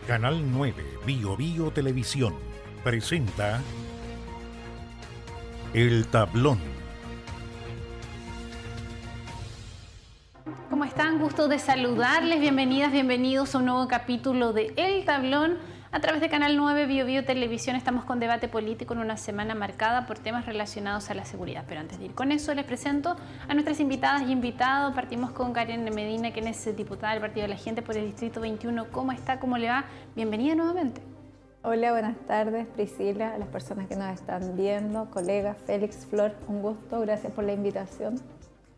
Canal 9 Bio Televisión presenta El Tablón. ¿Cómo están? Gusto de saludarles. Bienvenidas, bienvenidos a un nuevo capítulo de El Tablón. A través de Canal 9 Bio Televisión estamos con debate político en una semana marcada por temas relacionados a la seguridad. Pero antes de ir con eso, les presento a nuestras invitadas y invitados. Partimos con Karen Medina, quien es diputada del Partido de la Gente por el Distrito 21. ¿Cómo está? ¿Cómo le va? Bienvenida nuevamente. Hola, buenas tardes, Priscila, a las personas que nos están viendo, colegas, Félix, Flor, un gusto, gracias por la invitación.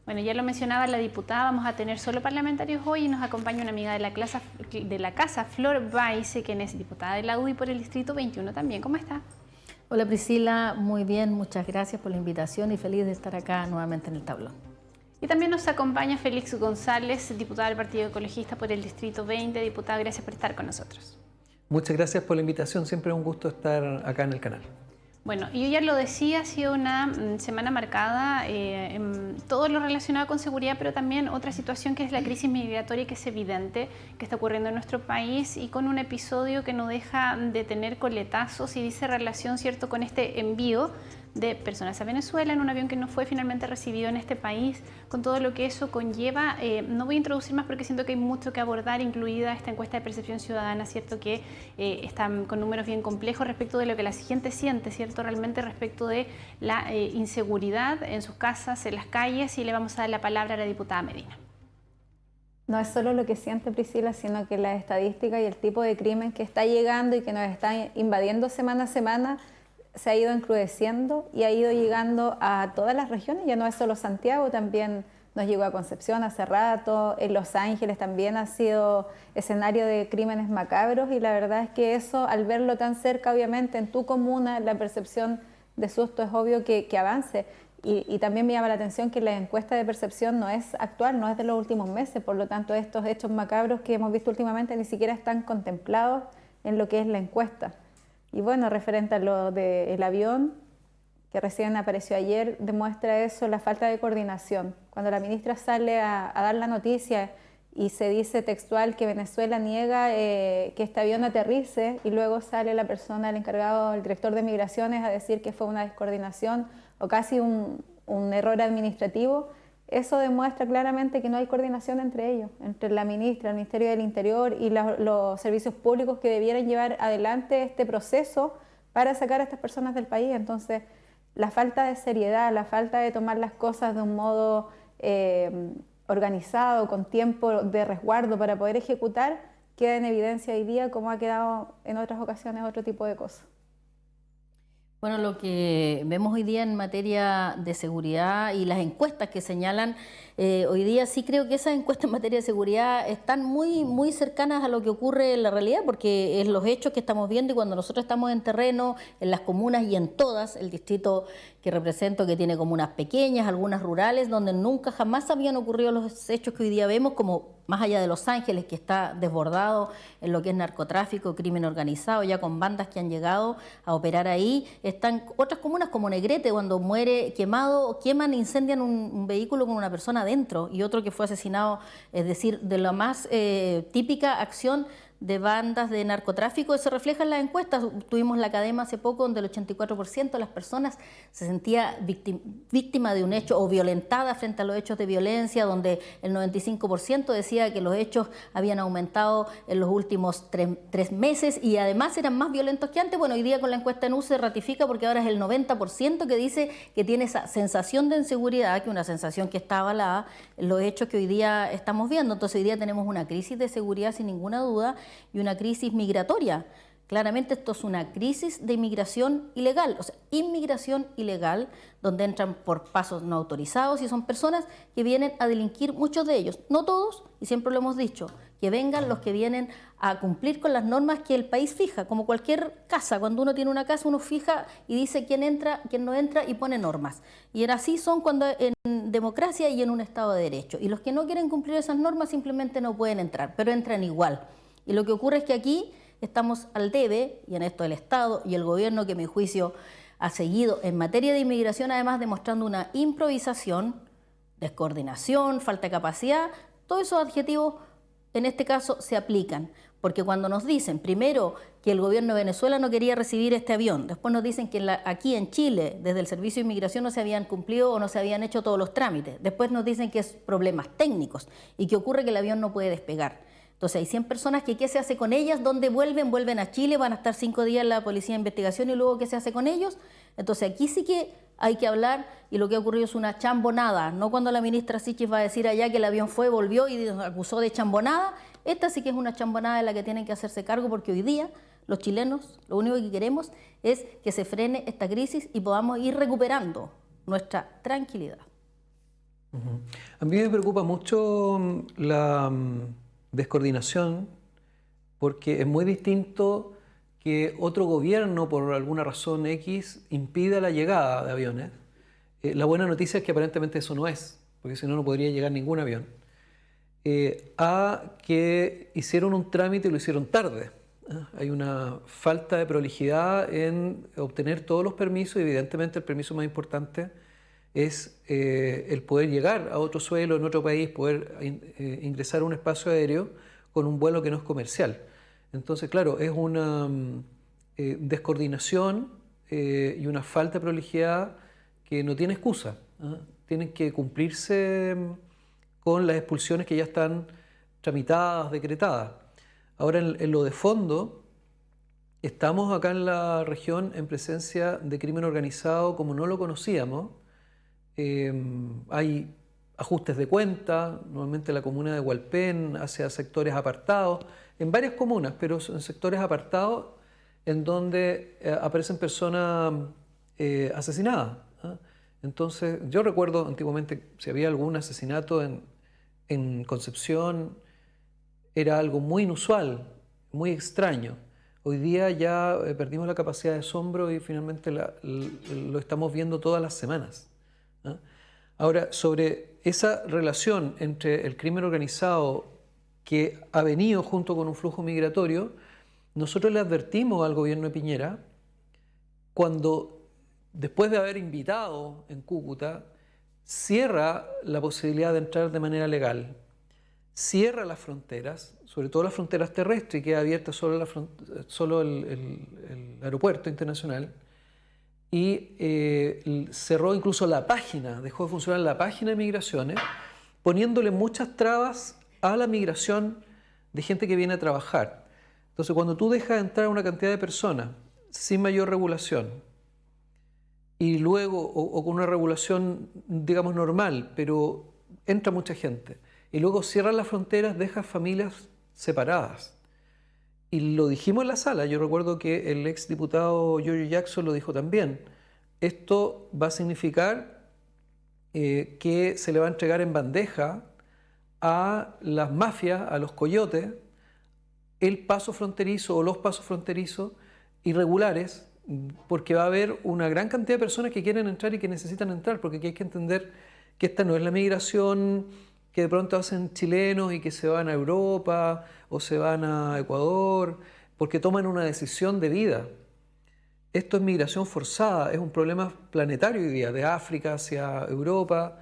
Bueno, ya lo mencionaba la diputada, vamos a tener solo parlamentarios hoy y nos acompaña una amiga de la casa, Flor Baise, quien es diputada de la UDI por el Distrito 21 también. ¿Cómo está? Hola Priscila, muy bien, muchas gracias por la invitación y feliz de estar acá nuevamente en el tablón. Y también nos acompaña Félix González, diputada del Partido Ecologista por el Distrito 20. Diputada, gracias por estar con nosotros. Muchas gracias por la invitación, siempre es un gusto estar acá en el canal. Bueno, y yo ya lo decía, ha sido una semana marcada en todo lo relacionado con seguridad, pero también otra situación que es la crisis migratoria, que es evidente que está ocurriendo en nuestro país, y con un episodio que no deja de tener coletazos y dice relación, ¿cierto?, con este envío de personas a Venezuela en un avión que no fue finalmente recibido en este país, con todo lo que eso conlleva. No voy a introducir más porque siento que hay mucho que abordar, incluida esta encuesta de percepción ciudadana, ¿cierto?, que está con números bien complejos respecto de lo que la gente siente, ¿cierto?, realmente respecto de la inseguridad en sus casas, en las calles, y le vamos a dar la palabra a la diputada Medina. No es solo lo que siente Priscila, sino que la estadística y el tipo de crimen que está llegando y que nos está invadiendo semana a semana se ha ido encrudeciendo y ha ido llegando a todas las regiones. Ya no es solo Santiago, también nos llegó a Concepción hace rato, en Los Ángeles también ha sido escenario de crímenes macabros, y la verdad es que eso, al verlo tan cerca, obviamente en tu comuna, la percepción de susto es obvio que avance. Y también me llama la atención que la encuesta de percepción no es actual, no es de los últimos meses, por lo tanto estos hechos macabros que hemos visto últimamente ni siquiera están contemplados en lo que es la encuesta. Y bueno, referente a lo del avión, que recién apareció ayer, demuestra eso, la falta de coordinación. Cuando la ministra sale a dar la noticia y se dice textual que Venezuela niega que este avión aterrice, y luego sale la persona, el encargado, el director de migraciones, a decir que fue una descoordinación o casi un error administrativo, eso demuestra claramente que no hay coordinación entre ellos, entre la ministra, el Ministerio del Interior y los servicios públicos que debieran llevar adelante este proceso para sacar a estas personas del país. Entonces, la falta de seriedad, la falta de tomar las cosas de un modo organizado, con tiempo de resguardo para poder ejecutar, queda en evidencia hoy día, como ha quedado en otras ocasiones otro tipo de cosas. Bueno, lo que vemos hoy día en materia de seguridad y las encuestas que señalan, hoy día sí creo que esas encuestas en materia de seguridad están muy cercanas a lo que ocurre en la realidad, porque es los hechos que estamos viendo, y cuando nosotros estamos en terreno, en las comunas y en todas, el distrito que represento, que tiene comunas pequeñas, algunas rurales, donde nunca jamás habían ocurrido los hechos que hoy día vemos, como más allá de Los Ángeles, que está desbordado en lo que es narcotráfico, crimen organizado, ya con bandas que han llegado a operar ahí. Están otras comunas como Negrete, cuando muere quemado, queman, incendian un vehículo con una persona adentro, y otro que fue asesinado, es decir, de la más típica acción de bandas de narcotráfico. Eso refleja en las encuestas. Tuvimos la Cadema hace poco, donde el 84% de las personas se sentía víctima de un hecho o violentada frente a los hechos de violencia, donde el 95% decía que los hechos habían aumentado en los últimos tres meses y además eran más violentos que antes. Bueno, hoy día con la encuesta NU se ratifica, porque ahora es el 90% que dice que tiene esa sensación de inseguridad, que una sensación que está avalada en los hechos que hoy día estamos viendo. Entonces hoy día tenemos una crisis de seguridad sin ninguna duda, y una crisis migratoria. Claramente esto es una crisis de inmigración ilegal, o sea, inmigración ilegal, donde entran por pasos no autorizados y son personas que vienen a delinquir, muchos de ellos, no todos, y siempre lo hemos dicho, que vengan los que vienen a cumplir con las normas que el país fija, como cualquier casa. Cuando uno tiene una casa, uno fija y dice quién entra, quién no entra, y pone normas. Y así son cuando en democracia y en un Estado de Derecho. Y los que no quieren cumplir esas normas simplemente no pueden entrar, pero entran igual. Y lo que ocurre es que aquí estamos al debe, y en esto el Estado y el gobierno, que a mi juicio ha seguido en materia de inmigración, además demostrando una improvisación, descoordinación, falta de capacidad. Todos esos adjetivos en este caso se aplican, Porque cuando nos dicen, primero, que el gobierno de Venezuela no quería recibir este avión, después nos dicen que aquí en Chile, desde el Servicio de Inmigración, no se habían cumplido o no se habían hecho todos los trámites, después nos dicen que es problemas técnicos y que ocurre que el avión no puede despegar. Entonces hay 100 personas que ¿qué se hace con ellas? ¿Dónde vuelven? Vuelven a Chile, van a estar 5 días en la Policía de Investigación y luego ¿qué se hace con ellos? Entonces aquí sí que hay que hablar y lo que ha ocurrido es una chambonada, no cuando la ministra Sichis va a decir allá que el avión fue, volvió y acusó de chambonada. Esta sí que es una chambonada de la que tienen que hacerse cargo porque hoy día los chilenos lo único que queremos es que se frene esta crisis y podamos ir recuperando nuestra tranquilidad. A mí me preocupa mucho la descoordinación porque es muy distinto que otro gobierno por alguna razón X impida la llegada de aviones. La buena noticia es que aparentemente eso no es, porque si no, no podría llegar ningún avión. A que hicieron un trámite y lo hicieron tarde. Hay una falta de prolijidad en obtener todos los permisos y evidentemente el permiso más importante es el poder llegar a otro suelo, en otro país, poder ingresar a un espacio aéreo con un vuelo que no es comercial. Entonces, claro, es una descoordinación y una falta de prolijidad que no tiene excusa. Tienen que cumplirse con las expulsiones que ya están tramitadas, decretadas. Ahora, en lo de fondo, estamos acá en la región en presencia de crimen organizado como no lo conocíamos. Hay ajustes de cuenta, normalmente la comuna de Hualpén hacia sectores apartados, en varias comunas, pero en sectores apartados en donde aparecen personas asesinadas. Entonces, yo recuerdo antiguamente, si había algún asesinato en Concepción, era algo muy inusual, muy extraño. Hoy día ya perdimos la capacidad de asombro y finalmente lo estamos viendo todas las semanas. Ahora, sobre esa relación entre el crimen organizado que ha venido junto con un flujo migratorio, nosotros le advertimos al gobierno de Piñera cuando, después de haber invitado en Cúcuta, cierra la posibilidad de entrar de manera legal, cierra las fronteras, sobre todo las fronteras terrestres, y queda abierta solo el aeropuerto internacional, y cerró incluso la página, dejó de funcionar la página de migraciones, poniéndole muchas trabas a la migración de gente que viene a trabajar. Entonces, cuando tú dejas entrar a una cantidad de personas sin mayor regulación, y luego, o con una regulación, digamos, normal, pero entra mucha gente, y luego cierras las fronteras, dejas familias separadas. Y lo dijimos en la sala, yo recuerdo que el ex diputado Giorgio Jackson lo dijo también. Esto va a significar que se le va a entregar en bandeja a las mafias, a los coyotes, el paso fronterizo o los pasos fronterizos irregulares, porque va a haber una gran cantidad de personas que quieren entrar y que necesitan entrar, porque aquí hay que entender que esta no es la migración que de pronto hacen chilenos y que se van a Europa o se van a Ecuador porque toman una decisión de vida. Esto es migración forzada, es un problema planetario hoy día, de África hacia Europa,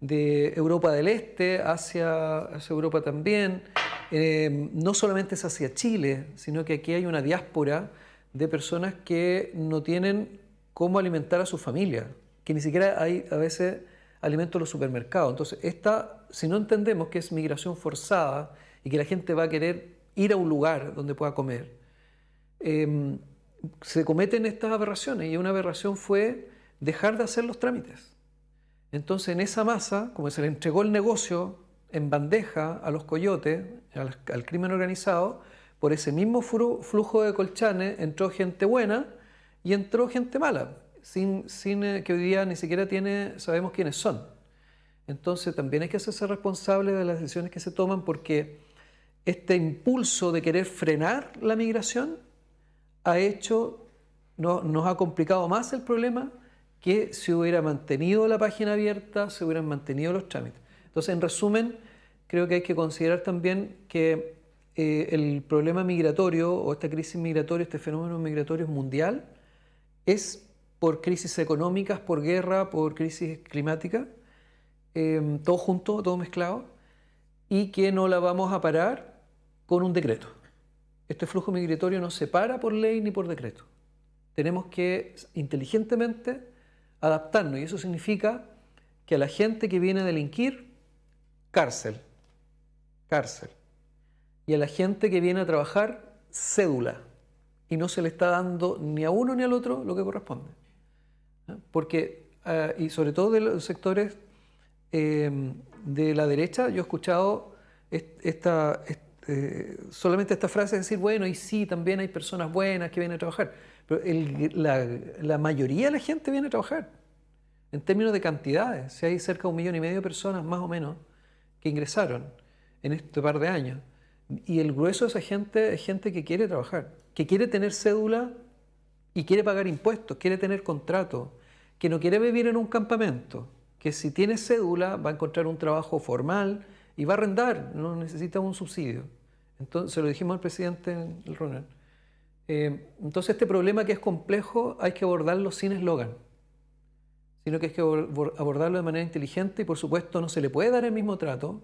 de Europa del Este hacia Europa también. No solamente es hacia Chile, sino que aquí hay una diáspora de personas que no tienen cómo alimentar a su familia, que ni siquiera hay a veces alimentos en los supermercados. Entonces, si no entendemos que es migración forzada y que la gente va a querer ir a un lugar donde pueda comer, se cometen estas aberraciones, y una aberración fue dejar de hacer los trámites. Entonces, en esa masa, como se le entregó el negocio en bandeja a los coyotes, al crimen organizado, por ese mismo flujo de Colchane entró gente buena y entró gente mala, sin que hoy día ni siquiera sabemos quiénes son. Entonces también hay que hacerse responsable de las decisiones que se toman, porque este impulso de querer frenar la migración nos ha complicado más el problema que si hubiera mantenido la página abierta, se hubieran mantenido los trámites. Entonces, en resumen, creo que hay que considerar también que el problema migratorio o esta crisis migratoria, este fenómeno migratorio es mundial, es por crisis económicas, por guerra, por crisis climática, todo junto, todo mezclado, y que no la vamos a parar con un decreto. este flujo migratorio no se para por ley ni por decreto. Tenemos que inteligentemente adaptarnos, y eso significa que a la gente que viene a delinquir, cárcel, cárcel. Y a la gente que viene a trabajar, cédula. Y no se le está dando ni a uno ni al otro lo que corresponde. Porque, y sobre todo de los sectores de la derecha, yo he escuchado solamente esta frase de decir, bueno, y sí, también hay personas buenas que vienen a trabajar. Pero la mayoría de la gente viene a trabajar. En términos de cantidades, si hay cerca de 1,5 millones de personas más o menos que ingresaron en este par de años. Y el grueso de esa gente es gente que quiere trabajar, que quiere tener cédula y quiere pagar impuestos, quiere tener contrato, que no quiere vivir en un campamento, que si tiene cédula va a encontrar un trabajo formal y va a arrendar, no necesita un subsidio. Entonces, se lo dijimos al presidente en el reunión. Entonces, este problema que es complejo hay que abordarlo sin eslogan, sino que hay que abordarlo de manera inteligente y, por supuesto, no se le puede dar el mismo trato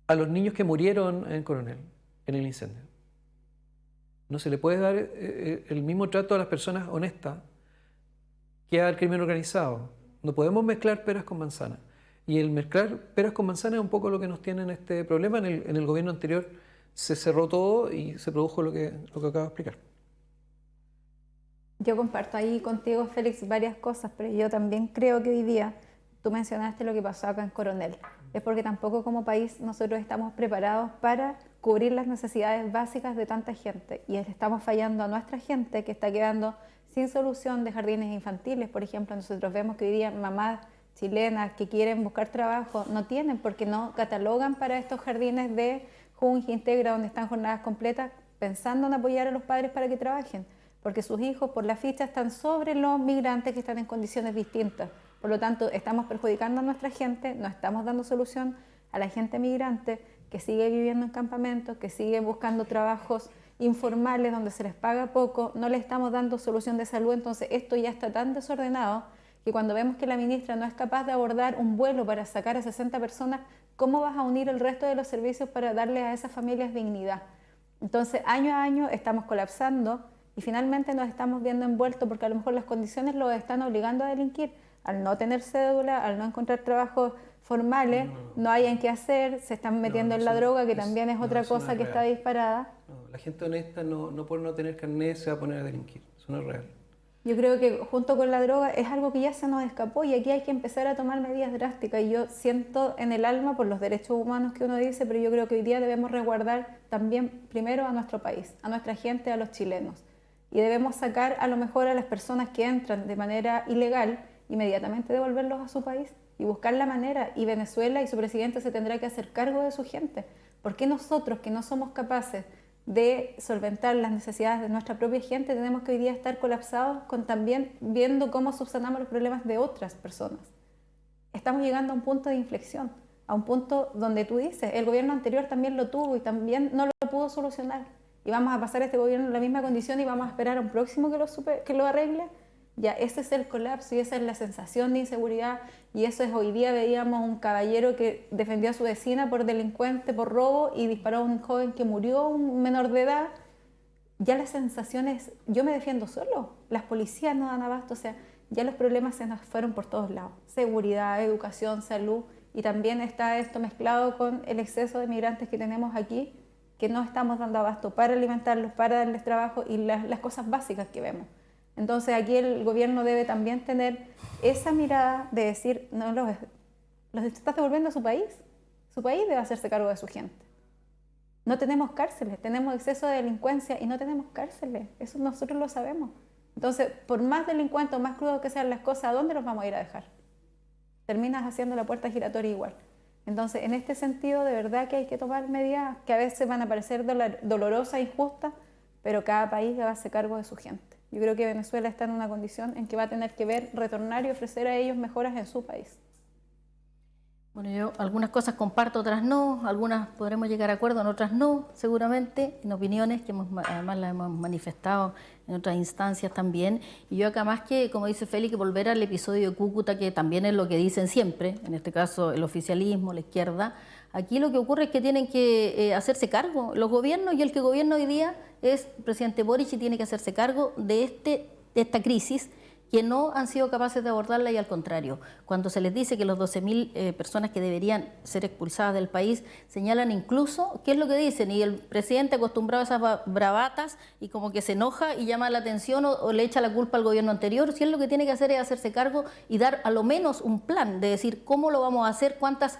a los niños que murieron en Coronel, en el incendio. No se le puede dar el mismo trato a las personas honestas que al crimen organizado. No podemos mezclar peras con manzanas. Y el mezclar peras con manzanas es un poco lo que nos tiene en este problema. En el gobierno anterior se cerró todo y se produjo lo que acabo de explicar. Yo comparto ahí contigo, Félix, varias cosas, pero yo también creo que hoy día, tú mencionaste lo que pasó acá en Coronel, es porque tampoco como país nosotros estamos preparados para cubrir las necesidades básicas de tanta gente y estamos fallando a nuestra gente que está quedando sin solución de jardines infantiles. Por ejemplo, nosotros vemos que hoy día mamás chilenas que quieren buscar trabajo no tienen porque no catalogan para estos jardines de Junji Integra donde están jornadas completas pensando en apoyar a los padres para que trabajen, porque sus hijos por la ficha están sobre los migrantes que están en condiciones distintas. Por lo tanto, estamos perjudicando a nuestra gente, no estamos dando solución a la gente migrante que sigue viviendo en campamentos, que sigue buscando trabajos informales donde se les paga poco, no le estamos dando solución de salud. Entonces esto ya está tan desordenado que cuando vemos que la ministra no es capaz de abordar un vuelo para sacar a 60 personas, ¿cómo vas a unir el resto de los servicios para darle a esas familias dignidad? Entonces año a año estamos colapsando y finalmente nos estamos viendo envueltos porque a lo mejor las condiciones los están obligando a delinquir. Al no tener cédula, al no encontrar trabajos formales, no hay en qué hacer, se están metiendo en la droga, que también es otra cosa que está disparada. No, la gente honesta no por no tener carnet se va a poner a delinquir, eso no es real. Yo creo que junto con la droga es algo que ya se nos escapó y aquí hay que empezar a tomar medidas drásticas. Y yo siento en el alma por los derechos humanos que uno dice, pero yo creo que hoy día debemos resguardar también primero a nuestro país, a nuestra gente, a los chilenos. Y debemos sacar a lo mejor a las personas que entran de manera ilegal, inmediatamente devolverlos a su país y buscar la manera, y Venezuela y su presidente se tendrá que hacer cargo de su gente. ¿Por qué nosotros, que no somos capaces de solventar las necesidades de nuestra propia gente, tenemos que hoy día estar colapsados con también viendo cómo subsanamos los problemas de otras personas? Estamos llegando a un punto de inflexión, a un punto donde tú dices, el gobierno anterior también lo tuvo y también no lo pudo solucionar, y vamos a pasar a este gobierno en la misma condición y vamos a esperar a un próximo que lo arregle. Ya ese es el colapso y esa es la sensación de inseguridad, y eso es, hoy día veíamos un caballero que defendió a su vecina por delincuente, por robo, y disparó a un joven que murió, un menor de edad. Ya la sensación es, yo me defiendo solo, las policías no dan abasto, o sea, ya los problemas se nos fueron por todos lados, seguridad, educación, salud, y también está esto mezclado con el exceso de migrantes que tenemos aquí, que no estamos dando abasto para alimentarlos, para darles trabajo y las cosas básicas que vemos. Entonces aquí el gobierno debe también tener esa mirada de decir, no, los estás devolviendo a su país debe hacerse cargo de su gente. No tenemos cárceles, tenemos exceso de delincuencia y no tenemos cárceles, eso nosotros lo sabemos. Entonces, por más delincuentes o más crudos que sean las cosas, ¿a dónde los vamos a ir a dejar? Terminas haciendo la puerta giratoria igual. Entonces, en este sentido, de verdad que hay que tomar medidas que a veces van a parecer dolorosas, injustas, pero cada país va a hacerse cargo de su gente. Yo creo que Venezuela está en una condición en que va a tener que ver, retornar y ofrecer a ellos mejoras en su país. Bueno, yo algunas cosas comparto, otras no, algunas podremos llegar a acuerdo, en otras no, seguramente, en opiniones que además las hemos manifestado en otras instancias también. Y yo acá más que, como dice Félix, volver al episodio de Cúcuta, que también es lo que dicen siempre, en este caso el oficialismo, la izquierda, Aquí lo que ocurre es que tienen que hacerse cargo los gobiernos, y el que gobierna hoy día es el presidente Boric, y tiene que hacerse cargo de esta crisis, que no han sido capaces de abordarla, y al contrario, cuando se les dice que los 12.000 personas que deberían ser expulsadas del país, señalan incluso, ¿qué es lo que dicen? Y el presidente, acostumbrado a esas bravatas, y como que se enoja y llama la atención o le echa la culpa al gobierno anterior. Si él lo que tiene que hacer es hacerse cargo y dar a lo menos un plan de decir cómo lo vamos a hacer, cuántas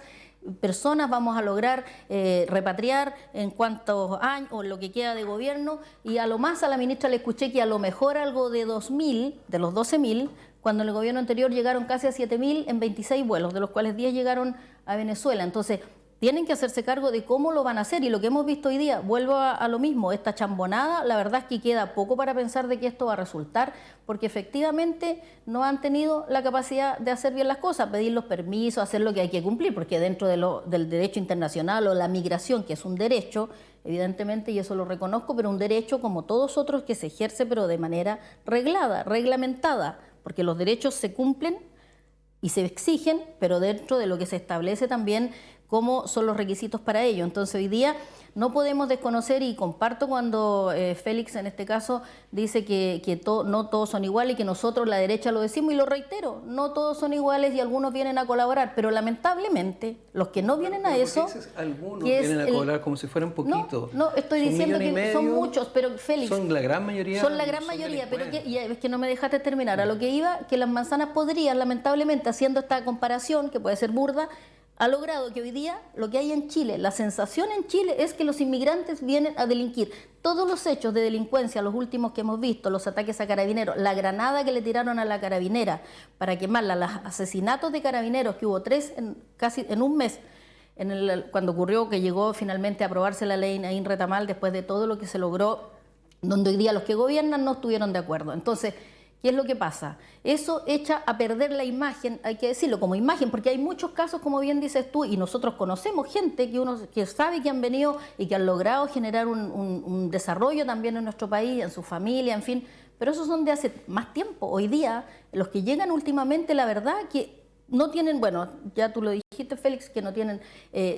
personas vamos a lograr repatriar en cuántos años o lo que queda de gobierno, y a lo más a la ministra le escuché que a lo mejor algo de 2.000, de los 12.000, cuando en el gobierno anterior llegaron casi a 7.000 en 26 vuelos, de los cuales 10 llegaron a Venezuela. Entonces, tienen que hacerse cargo de cómo lo van a hacer, y lo que hemos visto hoy día, vuelvo a lo mismo, esta chambonada, la verdad es que queda poco para pensar de que esto va a resultar, porque efectivamente no han tenido la capacidad de hacer bien las cosas, pedir los permisos, hacer lo que hay que cumplir, porque dentro del derecho internacional o la migración, que es un derecho, evidentemente, y eso lo reconozco, pero un derecho como todos otros que se ejerce, pero de manera reglada, reglamentada, porque los derechos se cumplen y se exigen, pero dentro de lo que se establece también cómo son los requisitos para ello. Entonces hoy día no podemos desconocer, y comparto cuando Félix en este caso dice que no todos son iguales, y que nosotros la derecha lo decimos, y lo reitero, no todos son iguales y algunos vienen a colaborar, pero lamentablemente los que no vienen a eso... Algunos vienen a colaborar como si fueran poquitos. No, estoy diciendo que son muchos, pero Félix... Son la gran mayoría. Son la gran mayoría, pero es que no me dejaste terminar. A lo que iba, que las manzanas podrían, lamentablemente, haciendo esta comparación, que puede ser burda, ha logrado que hoy día lo que hay en Chile, la sensación en Chile es que los inmigrantes vienen a delinquir. Todos los hechos de delincuencia, los últimos que hemos visto, los ataques a carabineros, la granada que le tiraron a la carabinera para quemarla, los asesinatos de carabineros, que hubo 3 casi en un mes, cuando ocurrió que llegó finalmente a aprobarse la ley Naín Retamal, después de todo lo que se logró, donde hoy día los que gobiernan no estuvieron de acuerdo. Entonces, ¿qué es lo que pasa? Eso echa a perder la imagen, hay que decirlo, como imagen, porque hay muchos casos, como bien dices tú, y nosotros conocemos gente que sabe que han venido y que han logrado generar un desarrollo también en nuestro país, en su familia, en fin, pero esos son de hace más tiempo. Hoy día, los que llegan últimamente, la verdad que no tienen, bueno, ya tú lo dijiste, Félix, que no tienen,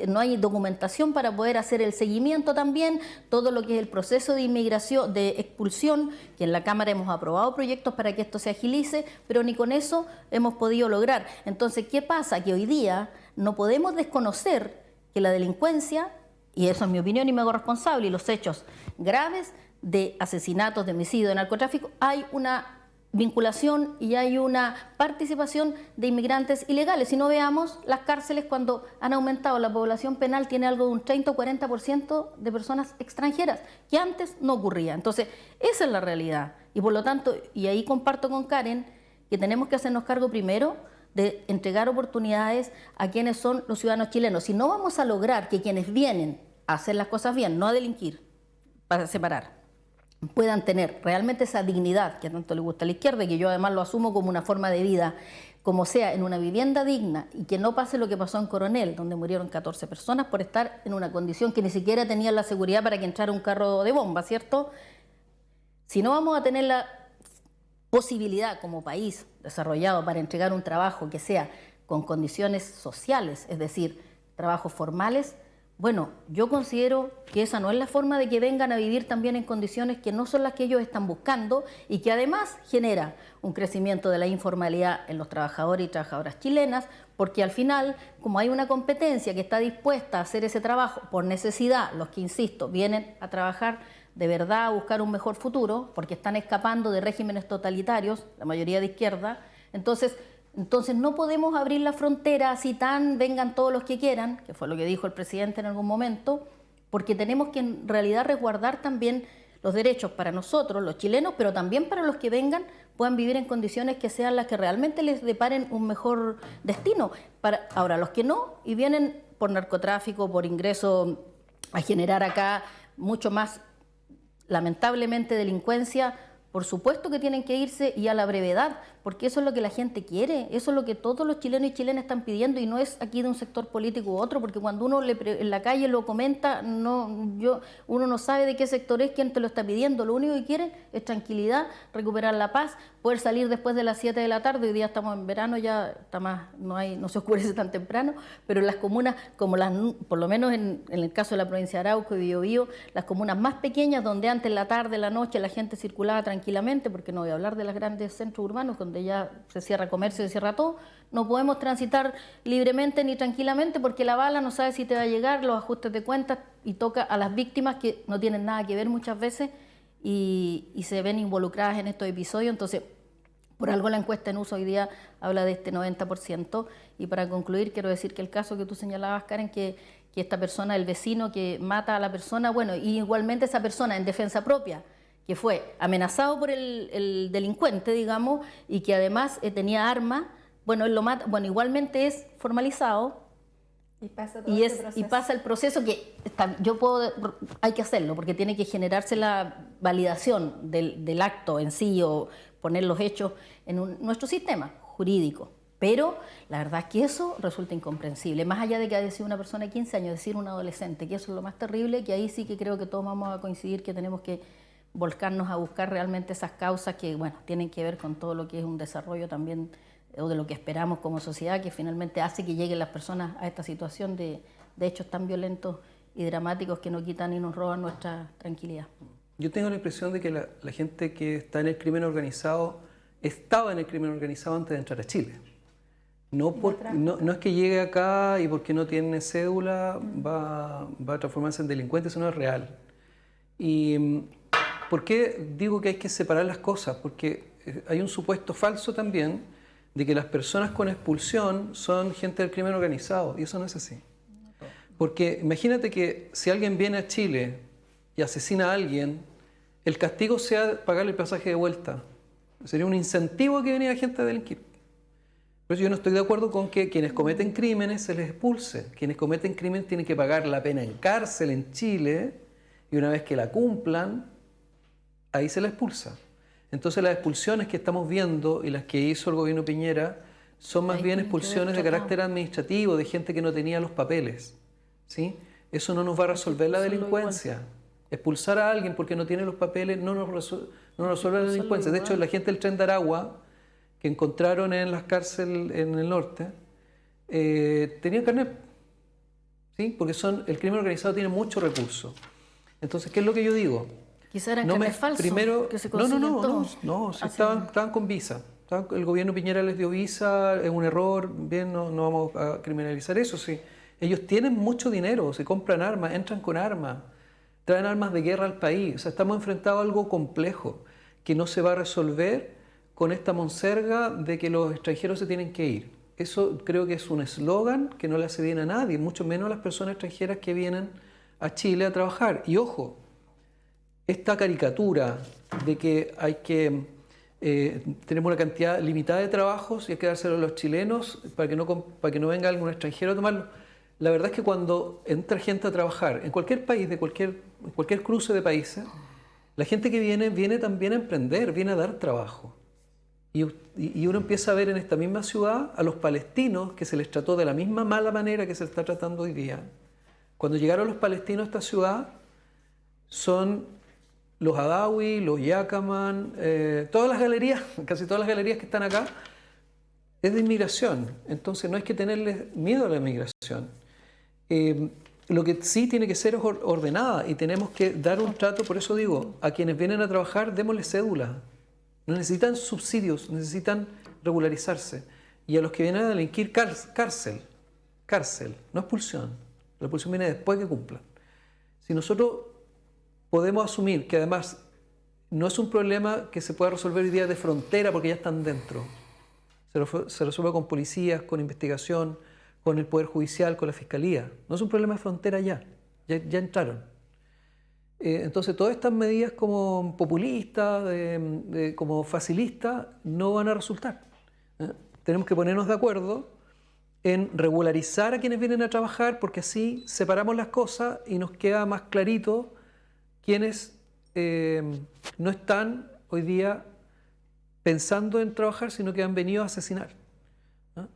no hay documentación para poder hacer el seguimiento también, todo lo que es el proceso de inmigración, de expulsión, que en la Cámara hemos aprobado proyectos para que esto se agilice, pero ni con eso hemos podido lograr. Entonces, ¿qué pasa? Que hoy día no podemos desconocer que la delincuencia, y eso es mi opinión y me hago responsable, y los hechos graves de asesinatos, de homicidio, de narcotráfico, hay una vinculación y hay una participación de inmigrantes ilegales. Si no, veamos las cárceles, cuando han aumentado la población penal, tiene algo de un 30 o 40% de personas extranjeras, que antes no ocurría. Entonces, esa es la realidad. Y por lo tanto, y ahí comparto con Karen, que tenemos que hacernos cargo primero de entregar oportunidades a quienes son los ciudadanos chilenos. Si no vamos a lograr que quienes vienen a hacer las cosas bien, no a delinquir, para separar, puedan tener realmente esa dignidad que tanto le gusta a la izquierda, y que yo además lo asumo como una forma de vida, como sea, en una vivienda digna, y que no pase lo que pasó en Coronel, donde murieron 14 personas por estar en una condición que ni siquiera tenían la seguridad para que entrara un carro de bomba, ¿cierto? Si no vamos a tener la posibilidad como país desarrollado para entregar un trabajo que sea con condiciones sociales, es decir, trabajos formales, bueno, yo considero que esa no es la forma de que vengan a vivir también en condiciones que no son las que ellos están buscando, y que además genera un crecimiento de la informalidad en los trabajadores y trabajadoras chilenas, porque al final, como hay una competencia que está dispuesta a hacer ese trabajo por necesidad, los que, insisto, vienen a trabajar de verdad a buscar un mejor futuro, porque están escapando de regímenes totalitarios, la mayoría de izquierda, entonces no podemos abrir la frontera así tan vengan todos los que quieran, que fue lo que dijo el presidente en algún momento, porque tenemos que en realidad resguardar también los derechos para nosotros, los chilenos, pero también para los que vengan puedan vivir en condiciones que sean las que realmente les deparen un mejor destino. Ahora, los que no, y vienen por narcotráfico, por ingreso a generar acá mucho más, lamentablemente, delincuencia, Por supuesto que tienen que irse y a la brevedad, porque eso es lo que la gente quiere, eso es lo que todos los chilenos y chilenas están pidiendo y no es aquí de un sector político u otro, porque cuando uno en la calle lo comenta, uno no sabe de qué sector es, quién te lo está pidiendo, lo único que quieren es tranquilidad, recuperar la paz, poder salir después de las 7 de la tarde, hoy día estamos en verano, ya está más, no se oscurece tan temprano, pero en las comunas, por lo menos en el caso de la provincia de Arauco y Biobío, las comunas más pequeñas, donde antes en la tarde, en la noche, la gente circulaba tranquilamente, porque no voy a hablar de los grandes centros urbanos, donde ya se cierra comercio, se cierra todo, no podemos transitar libremente ni tranquilamente, porque la bala no sabe si te va a llegar, los ajustes de cuentas, y toca a las víctimas que no tienen nada que ver muchas veces, y se ven involucradas en estos episodios. Entonces, por algo la encuesta en uso hoy día habla de este 90%, y para concluir quiero decir que el caso que tú señalabas, Karen, que esta persona, el vecino que mata a la persona, bueno, y igualmente esa persona en defensa propia, que fue amenazado por el delincuente, digamos, y que además tenía arma, bueno, él lo mata, bueno, igualmente es formalizado y pasa el proceso que hay que hacerlo, porque tiene que generarse la validación del acto en sí o poner los hechos en nuestro sistema jurídico. Pero la verdad es que eso resulta incomprensible, más allá de que haya sido una persona de 15 años, decir un adolescente, que eso es lo más terrible, que ahí sí que creo que todos vamos a coincidir que tenemos que volcarnos a buscar realmente esas causas que, bueno, tienen que ver con todo lo que es un desarrollo también, o de lo que esperamos como sociedad, que finalmente hace que lleguen las personas a esta situación de hechos tan violentos y dramáticos que nos quitan y nos roban nuestra tranquilidad. Yo tengo la impresión de que la gente que está en el crimen organizado estaba en el crimen organizado antes de entrar a Chile. No es que llegue acá y porque no tiene cédula va a transformarse en delincuente, eso no es real. ¿Y por qué digo que hay que separar las cosas? Porque hay un supuesto falso también de que las personas con expulsión son gente del crimen organizado, y eso no es así. Porque imagínate que si alguien viene a Chile y asesina a alguien, el castigo sea pagarle el pasaje de vuelta. Sería un incentivo a que viniera gente a delinquir. Por eso yo no estoy de acuerdo con que quienes cometen crímenes se les expulse. Quienes cometen crímenes tienen que pagar la pena en cárcel en Chile, y una vez que la cumplan, ahí se la expulsa. Entonces las expulsiones que estamos viendo y las que hizo el gobierno Piñera son más bien expulsiones de carácter administrativo, de gente que no tenía los papeles, ¿sí? Eso no nos va a resolver la delincuencia. Expulsar a alguien porque no tiene los papeles no nos resuelve la delincuencia. De hecho, la gente del Tren de Aragua, que encontraron en las cárceles en el norte, tenían carnet, ¿sí? Porque el crimen organizado tiene muchos recursos. Entonces, ¿qué es lo que yo digo? Quizá eran carnet falsos, que se consiguen todos. Estaban con visa. El gobierno Piñera les dio visa, es un error, bien, no vamos a criminalizar eso, sí. Ellos tienen mucho dinero, se compran armas, entran con armas, traen armas de guerra al país. O sea, estamos enfrentados a algo complejo que no se va a resolver con esta monserga de que los extranjeros se tienen que ir. Eso creo que es un eslogan que no le hace bien a nadie, mucho menos a las personas extranjeras que vienen a Chile a trabajar. Y ojo, esta caricatura de que hay que tenemos una cantidad limitada de trabajos y hay que dárselo a los chilenos para que no venga algún extranjero a tomarlo. La verdad es que cuando entra gente a trabajar en cualquier país, en cualquier cruce de países, la gente que viene también a emprender, viene a dar trabajo. Y uno empieza a ver en esta misma ciudad a los palestinos que se les trató de la misma mala manera que se está tratando hoy día. Cuando llegaron los palestinos a esta ciudad, son los Adawi, los Yacaman, todas las galerías, casi todas las galerías que están acá, es de inmigración. Entonces no hay que tenerles miedo a la inmigración. Lo que sí tiene que ser es ordenada y tenemos que dar un trato, por eso digo, a quienes vienen a trabajar, démosles cédula. No necesitan subsidios, necesitan regularizarse. Y a los que vienen a delinquir, cárcel, no expulsión. La expulsión viene después que cumplan. Si nosotros podemos asumir que además no es un problema que se pueda resolver hoy día de frontera porque ya están dentro. Se resuelve con policías, con investigación, con el Poder Judicial, con la Fiscalía. No es un problema de frontera ya entraron. Entonces todas estas medidas como populistas, como facilistas, no van a resultar. Tenemos que ponernos de acuerdo en regularizar a quienes vienen a trabajar, porque así separamos las cosas y nos queda más clarito quienes no están hoy día pensando en trabajar, sino que han venido a asesinar. ¿Ah?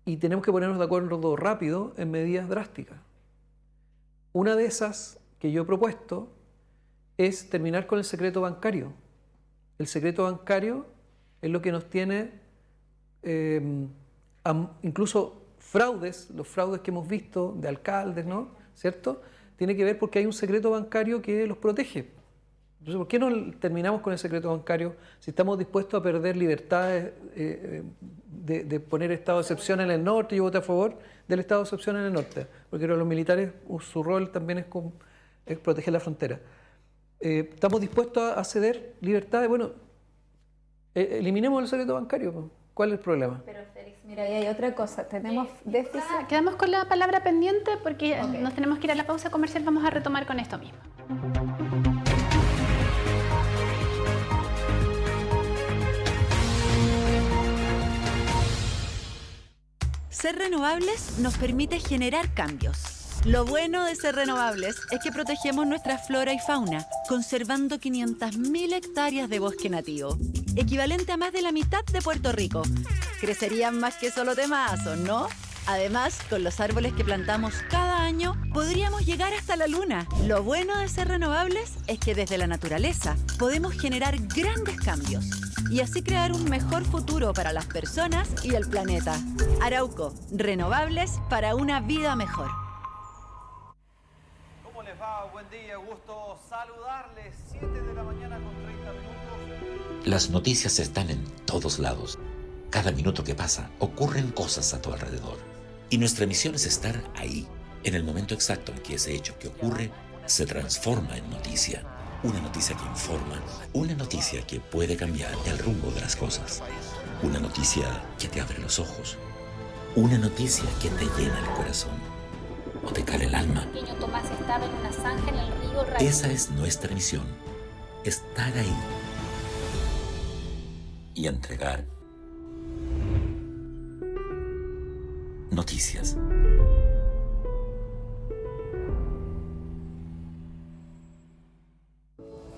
Y tenemos que ponernos de acuerdo rápido en medidas drásticas. Una de esas que yo he propuesto es terminar con el secreto bancario. El secreto bancario es lo que nos tiene incluso fraudes, los fraudes que hemos visto de alcaldes, ¿no? ¿Cierto? Tiene que ver porque hay un secreto bancario que los protege. Entonces, ¿por qué no terminamos con el secreto bancario si estamos dispuestos a perder libertades de poner estado de excepción en el norte? Yo voté a favor del estado de excepción en el norte, porque los militares, su rol también es proteger la frontera. ¿Estamos dispuestos a ceder libertades? Bueno, eliminemos el secreto bancario. ¿Cuál es el problema? Pero Félix, mira, y hay otra cosa, tenemos déficit. Quedamos con la palabra pendiente porque nos tenemos que ir a la pausa comercial, vamos a retomar con esto mismo. Ser renovables nos permite generar cambios. Lo bueno de ser renovables es que protegemos nuestra flora y fauna, conservando 500.000 hectáreas de bosque nativo, equivalente a más de la mitad de Puerto Rico. Crecerían más que solo temazos, ¿no? Además, con los árboles que plantamos cada año, podríamos llegar hasta la luna. Lo bueno de ser renovables es que desde la naturaleza podemos generar grandes cambios y así crear un mejor futuro para las personas y el planeta. Arauco, renovables para una vida mejor. ¿Cómo les va? Buen día, gusto saludarles. 7 de la mañana con 30 minutos. Las noticias están en todos lados. Cada minuto que pasa ocurren cosas a tu alrededor. Y nuestra misión es estar ahí, en el momento exacto en que ese hecho que ocurre se transforma en noticia. Una noticia que informa, una noticia que puede cambiar el rumbo de las cosas. Una noticia que te abre los ojos. Una noticia que te llena el corazón o te cala el alma. El pequeño Tomás estaba en una zanja en el río Ray. Esa es nuestra misión, estar ahí y entregar noticias.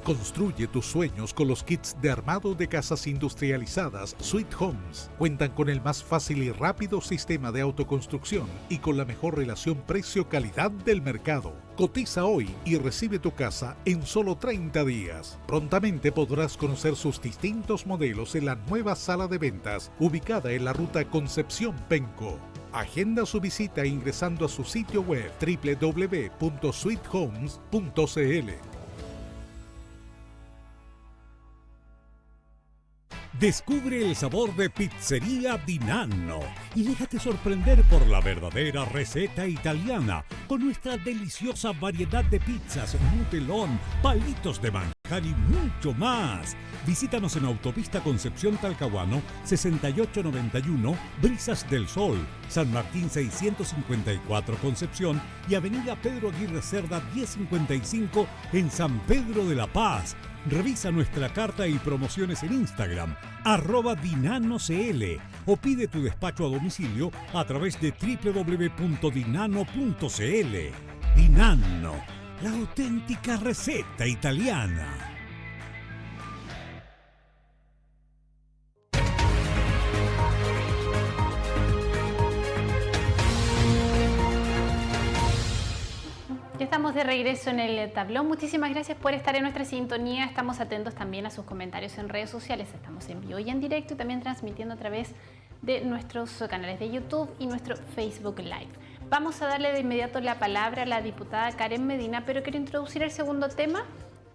Construye tus sueños con los kits de armado de casas industrializadas Sweet Homes. Cuentan con el más fácil y rápido sistema de autoconstrucción y con la mejor relación precio-calidad del mercado. Cotiza hoy y recibe tu casa en solo 30 días. Prontamente podrás conocer sus distintos modelos en la nueva sala de ventas ubicada en la ruta Concepción Penco. Agenda su visita ingresando a su sitio web www.sweethomes.cl. Descubre el sabor de Pizzería Di Nanno y déjate sorprender por la verdadera receta italiana con nuestra deliciosa variedad de pizzas, nutelón, palitos de manjar y mucho más. Visítanos en Autopista Concepción Talcahuano 6891, Brisas del Sol, San Martín 654 Concepción y Avenida Pedro Aguirre Cerda 1055 en San Pedro de la Paz. Revisa nuestra carta y promociones en Instagram, @dinanocl, o pide tu despacho a domicilio a través de www.dinano.cl. Dinanno, la auténtica receta italiana. Ya estamos de regreso en el tablón. Muchísimas gracias por estar en nuestra sintonía. Estamos atentos también a sus comentarios en redes sociales. Estamos en vivo y en directo y también transmitiendo a través de nuestros canales de YouTube y nuestro Facebook Live. Vamos a darle de inmediato la palabra a la diputada Karen Medina, pero quiero introducir el segundo tema,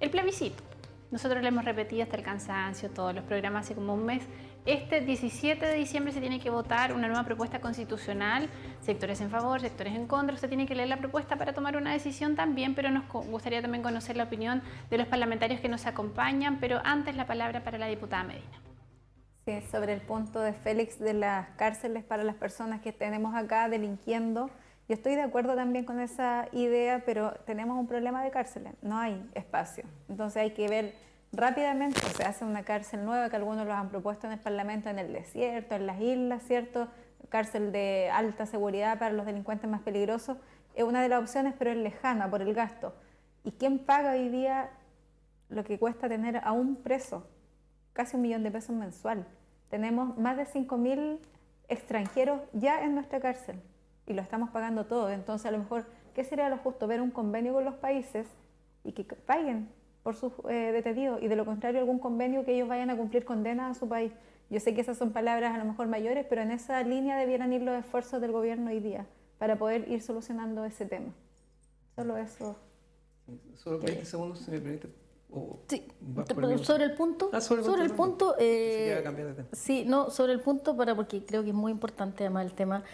el plebiscito. Nosotros lo hemos repetido hasta el cansancio, todos los programas hace como un mes. Este 17 de diciembre se tiene que votar una nueva propuesta constitucional, sectores en favor, sectores en contra. Usted tiene que leer la propuesta para tomar una decisión también, pero nos gustaría también conocer la opinión de los parlamentarios que nos acompañan. Pero antes la palabra para la diputada Medina. Sí, sobre el punto de Félix de las cárceles para las personas que tenemos acá delinquiendo. Yo estoy de acuerdo también con esa idea, pero tenemos un problema de cárceles, no hay espacio. Entonces hay que ver rápidamente, se hace una cárcel nueva que algunos los han propuesto en el Parlamento, en el desierto, en las islas, ¿cierto? Cárcel de alta seguridad para los delincuentes más peligrosos. Es una de las opciones, pero es lejana por el gasto. ¿Y quién paga hoy día lo que cuesta tener a un preso? casi 1 millón de pesos mensual. Tenemos más de 5.000 extranjeros ya en nuestra cárcel y lo estamos pagando todo. Entonces, a lo mejor, ¿qué sería lo justo? Ver un convenio con los países y que paguen por sus detenidos, y de lo contrario algún convenio que ellos vayan a cumplir condenas a su país. Yo sé que esas son palabras a lo mejor mayores, pero en esa línea debieran ir los esfuerzos del gobierno hoy día para poder ir solucionando ese tema. Solo eso. Solo 20 segundos, si me permite. Sí, sobre el punto, sobre el punto, sí, no, sobre el punto, porque creo que es muy importante además el tema,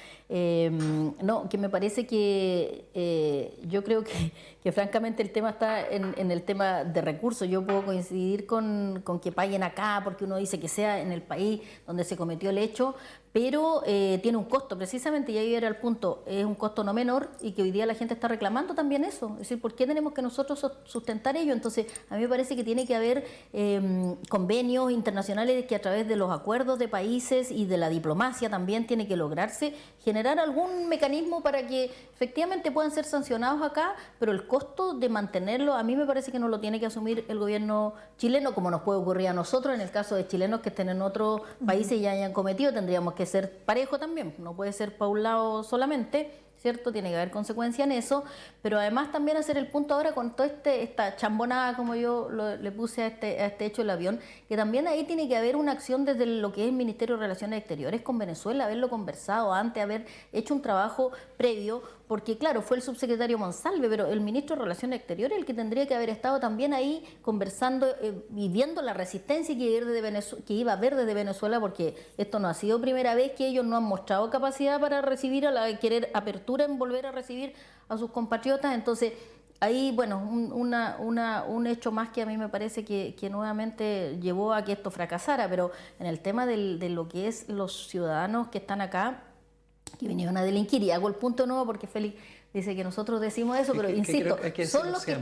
no, que me parece que yo creo que francamente el tema está en el tema de recursos. Yo puedo coincidir con que paguen acá porque uno dice que sea en el país donde se cometió el hecho, pero tiene un costo precisamente, y ahí era el punto, es un costo no menor y que hoy día la gente está reclamando también eso, es decir, ¿por qué tenemos que nosotros sustentar ello? Entonces a mí me parece que tiene que haber convenios internacionales que a través de los acuerdos de países y de la diplomacia también tiene que lograrse generar algún mecanismo para que efectivamente puedan ser sancionados acá, pero el costo de mantenerlo a mí me parece que no lo tiene que asumir el gobierno chileno, como nos puede ocurrir a nosotros en el caso de chilenos que estén en otros países y ya hayan cometido. Tendríamos que ser parejo también, no puede ser para un lado solamente, ¿cierto? Tiene que haber consecuencia en eso, pero además también hacer el punto ahora con toda esta chambonada, como yo le puse a este hecho del avión, que también ahí tiene que haber una acción desde lo que es el Ministerio de Relaciones Exteriores con Venezuela, haberlo conversado antes, haber hecho un trabajo previo, porque claro, fue el subsecretario Monsalve, pero el ministro de Relaciones Exteriores el que tendría que haber estado también ahí conversando y viendo la resistencia que iba a haber desde Venezuela, porque esto no ha sido primera vez que ellos no han mostrado capacidad para recibir, querer apertura en volver a recibir a sus compatriotas. Entonces ahí, bueno, un hecho más que a mí me parece que nuevamente llevó a que esto fracasara, pero en el tema de lo que es los ciudadanos que están acá, que vinieron a delinquir, y hago el punto nuevo porque Félix dice que nosotros decimos eso, pero insisto, son los que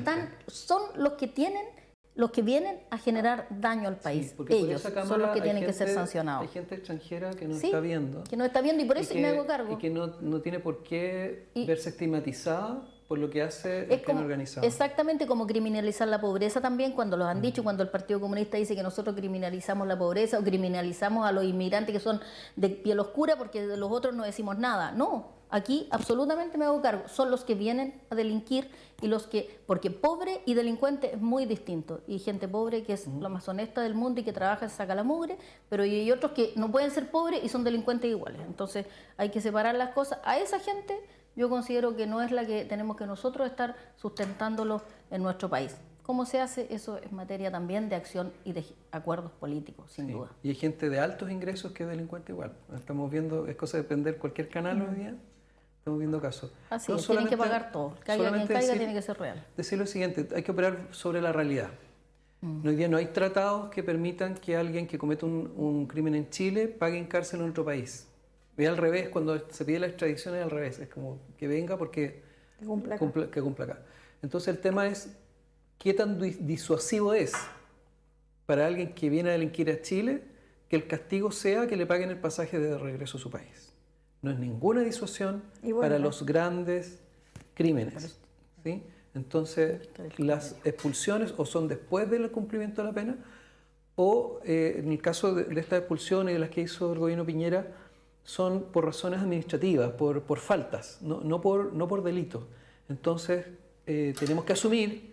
los que vienen a generar daño al país. Sí, ellos son los que tienen que ser sancionados. Hay gente extranjera que no está viendo. Que no está viendo, y por eso me hago cargo. Y que no tiene por qué verse estigmatizada por lo que hace el crimen organizado. Exactamente, como criminalizar la pobreza también, cuando los han dicho, cuando el Partido Comunista dice que nosotros criminalizamos la pobreza o criminalizamos a los inmigrantes que son de piel oscura porque de los otros no decimos nada. No, aquí absolutamente me hago cargo. Son los que vienen a delinquir y los que, porque pobre y delincuente es muy distinto. Y gente pobre que es la más honesta del mundo y que trabaja y saca la mugre, pero hay otros que no pueden ser pobres y son delincuentes iguales. Entonces hay que separar las cosas. A esa gente yo considero que no es la que tenemos que nosotros estar sustentándolo en nuestro país. ¿Cómo se hace? Eso es materia también de acción y de acuerdos políticos, sin duda. Y hay gente de altos ingresos que es delincuente igual. Estamos viendo, es cosa de prender cualquier canal hoy día, estamos viendo casos. Así es, tienen que pagar todo. Caiga quien caiga, tiene que ser real. Decir lo siguiente, hay que operar sobre la realidad. Hoy día no hay tratados que permitan que alguien que cometa un crimen en Chile pague en cárcel en otro país. Y al revés, cuando se pide la extradición es al revés, es como que venga porque que cumpla acá. Entonces el tema es qué tan disuasivo es para alguien que viene a delinquir a Chile que el castigo sea que le paguen el pasaje de regreso a su país. No es ninguna disuasión para los grandes crímenes, ¿sí? Entonces las expulsiones o son después del cumplimiento de la pena o en el caso de estas expulsiones de las que hizo el gobierno Piñera son por razones administrativas, por faltas, no por delitos. Entonces, tenemos que asumir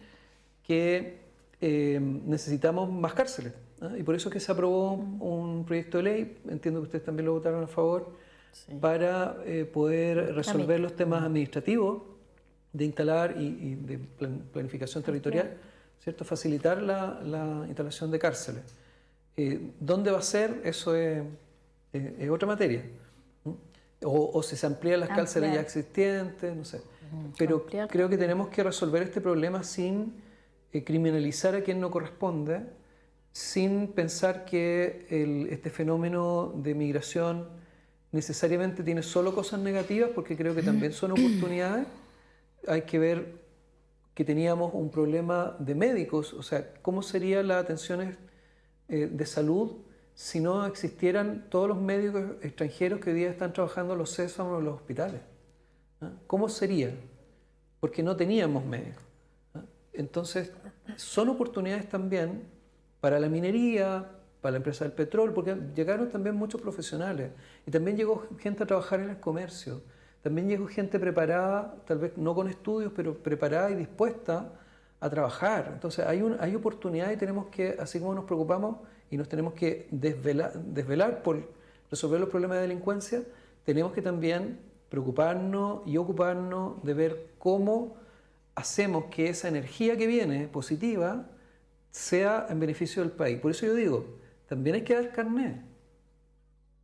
que necesitamos más cárceles, ¿no? Y por eso es que se aprobó un proyecto de ley, entiendo que ustedes también lo votaron a favor, para poder resolver los temas administrativos de instalar y de planificación territorial, ¿cierto? Facilitar la instalación de cárceles. ¿Dónde va a ser? Eso es otra materia. O si se amplían las cárceles ya existentes, no sé. Pero creo que tenemos que resolver este problema sin criminalizar a quien no corresponde, sin pensar que este fenómeno de migración necesariamente tiene solo cosas negativas, porque creo que también son oportunidades. Hay que ver que teníamos un problema de médicos, o sea, ¿cómo serían las atenciones de salud si no existieran todos los médicos extranjeros que hoy día están trabajando en los Sésamos o en los hospitales? ¿Ah? ¿Cómo sería? Porque no teníamos médicos. ¿Ah? Entonces, son oportunidades también para la minería, para la empresa del petróleo, porque llegaron también muchos profesionales y también llegó gente a trabajar en el comercio, también llegó gente preparada, tal vez no con estudios, pero preparada y dispuesta a trabajar. Entonces hay oportunidad y tenemos que, así como nos preocupamos y nos tenemos que desvelar por resolver los problemas de delincuencia, tenemos que también preocuparnos y ocuparnos de ver cómo hacemos que esa energía que viene positiva sea en beneficio del país. Por eso yo digo, también hay que dar carnet,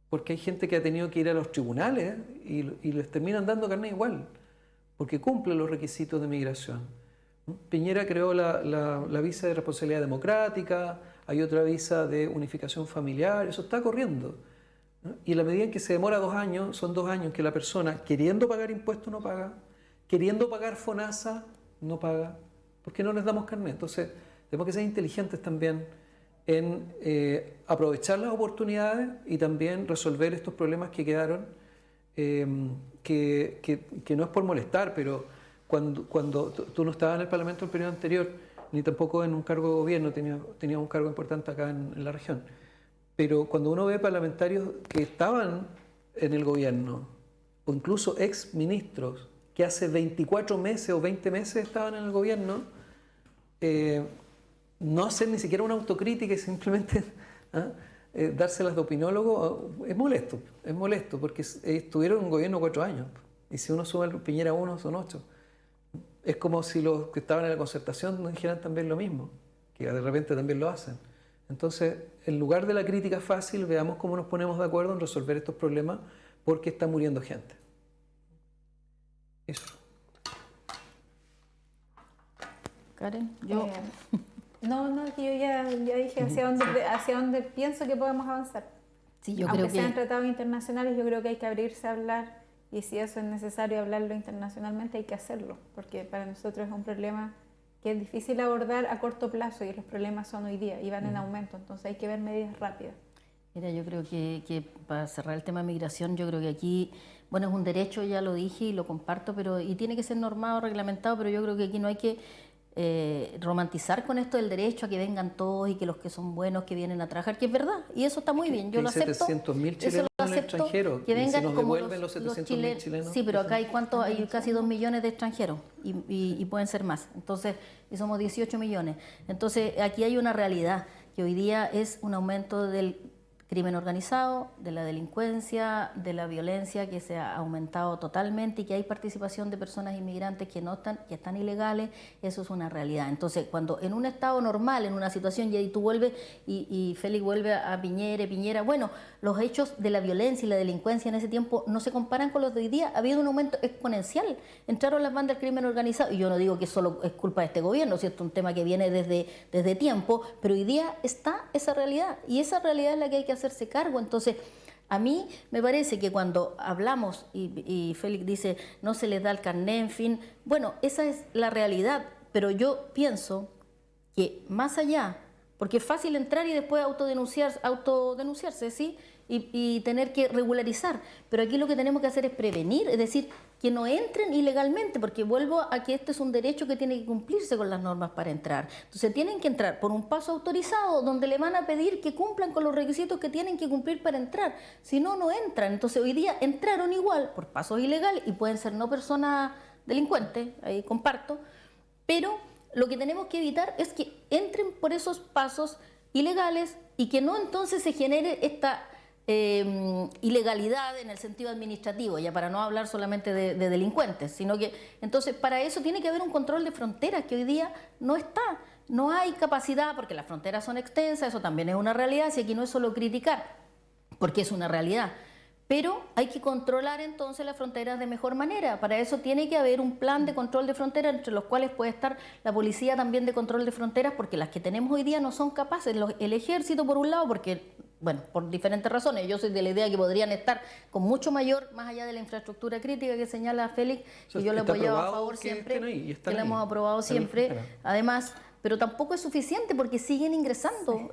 porque hay gente que ha tenido que ir a los tribunales y les terminan dando carnet igual, porque cumple los requisitos de migración. Piñera creó la visa de responsabilidad democrática, hay otra visa de unificación familiar, eso está corriendo. Y en la medida en que se demora 2 años, son 2 años que la persona, queriendo pagar impuestos, no paga, queriendo pagar FONASA, no paga, porque no les damos carnet. Entonces, tenemos que ser inteligentes también en aprovechar las oportunidades y también resolver estos problemas que quedaron, que no es por molestar, pero cuando tú no estabas en el Parlamento el periodo anterior, ni tampoco en un cargo de gobierno, tenías un cargo importante acá en la región. Pero cuando uno ve parlamentarios que estaban en el gobierno, o incluso ex ministros, que hace 24 meses o 20 meses estaban en el gobierno, no hacer ni siquiera una autocrítica y simplemente dárselas de opinólogo, es molesto, porque estuvieron en un gobierno 4 años, y si uno suma el Piñera 1 son 8. Es como si los que estaban en la concertación dijeran también lo mismo, que de repente también lo hacen. Entonces, en lugar de la crítica fácil, veamos cómo nos ponemos de acuerdo en resolver estos problemas, porque está muriendo gente. Eso. Karen, yo... No, que yo ya dije hacia dónde pienso que podemos avanzar. Sí, yo Aunque creo que... sean tratados internacionales, yo creo que hay que abrirse a hablar, y si eso es necesario hablarlo internacionalmente, hay que hacerlo, porque para nosotros es un problema que es difícil abordar a corto plazo, y los problemas son hoy día y van en aumento, entonces hay que ver medidas rápidas. Mira, yo creo que para cerrar el tema de migración, yo creo que aquí, bueno, es un derecho, ya lo dije y lo comparto, y tiene que ser normado, reglamentado, pero yo creo que aquí no hay que romantizar con esto del derecho a que vengan todos y que los que son buenos que vienen a trabajar, que es verdad, y eso está muy bien, yo lo acepto. 700.000 chilenos en el extranjero, que vengan nos como devuelven los 700.000 chilenos. Sí, pero acá hay hay casi 2 millones de extranjeros y pueden ser más, entonces, y somos 18 millones. Entonces, aquí hay una realidad que hoy día es un aumento del crimen organizado, de la delincuencia, de la violencia que se ha aumentado totalmente y que hay participación de personas inmigrantes que están ilegales, eso es una realidad. Entonces, cuando en un estado normal, en una situación, y ahí tú vuelves y Félix vuelve a Piñera, bueno, los hechos de la violencia y la delincuencia en ese tiempo no se comparan con los de hoy día, ha habido un aumento exponencial, entraron las bandas del crimen organizado, y yo no digo que solo es culpa de este gobierno, si esto es un tema que viene desde tiempo, pero hoy día está esa realidad, y esa realidad es la que hay que hacerse cargo. Entonces, a mí me parece que cuando hablamos y Félix dice no se les da el carné, en fin, bueno, esa es la realidad, pero yo pienso que más allá, porque es fácil entrar y después autodenunciarse, ¿sí? Y tener que regularizar, pero aquí lo que tenemos que hacer es prevenir, es decir, que no entren ilegalmente, porque vuelvo a que este es un derecho que tiene que cumplirse con las normas para entrar. Entonces tienen que entrar por un paso autorizado donde le van a pedir que cumplan con los requisitos que tienen que cumplir para entrar, si no, no entran. Entonces hoy día entraron igual por pasos ilegales y pueden ser no personas delincuentes, ahí comparto, pero lo que tenemos que evitar es que entren por esos pasos ilegales y que no entonces se genere esta ilegalidad en el sentido administrativo, ya para no hablar solamente de delincuentes, sino que entonces para eso tiene que haber un control de fronteras que hoy día no está, no hay capacidad porque las fronteras son extensas, eso también es una realidad, si aquí no es solo criticar, porque es una realidad, pero hay que controlar entonces las fronteras de mejor manera, para eso tiene que haber un plan de control de fronteras entre los cuales puede estar la policía también de control de fronteras, porque las que tenemos hoy día no son capaces, el ejército por un lado, porque bueno, por diferentes razones. Yo soy de la idea que podrían estar con mucho mayor, más allá de la infraestructura crítica que señala Félix, que yo le he apoyado a favor siempre, que la hemos aprobado siempre. Además, pero tampoco es suficiente porque siguen ingresando.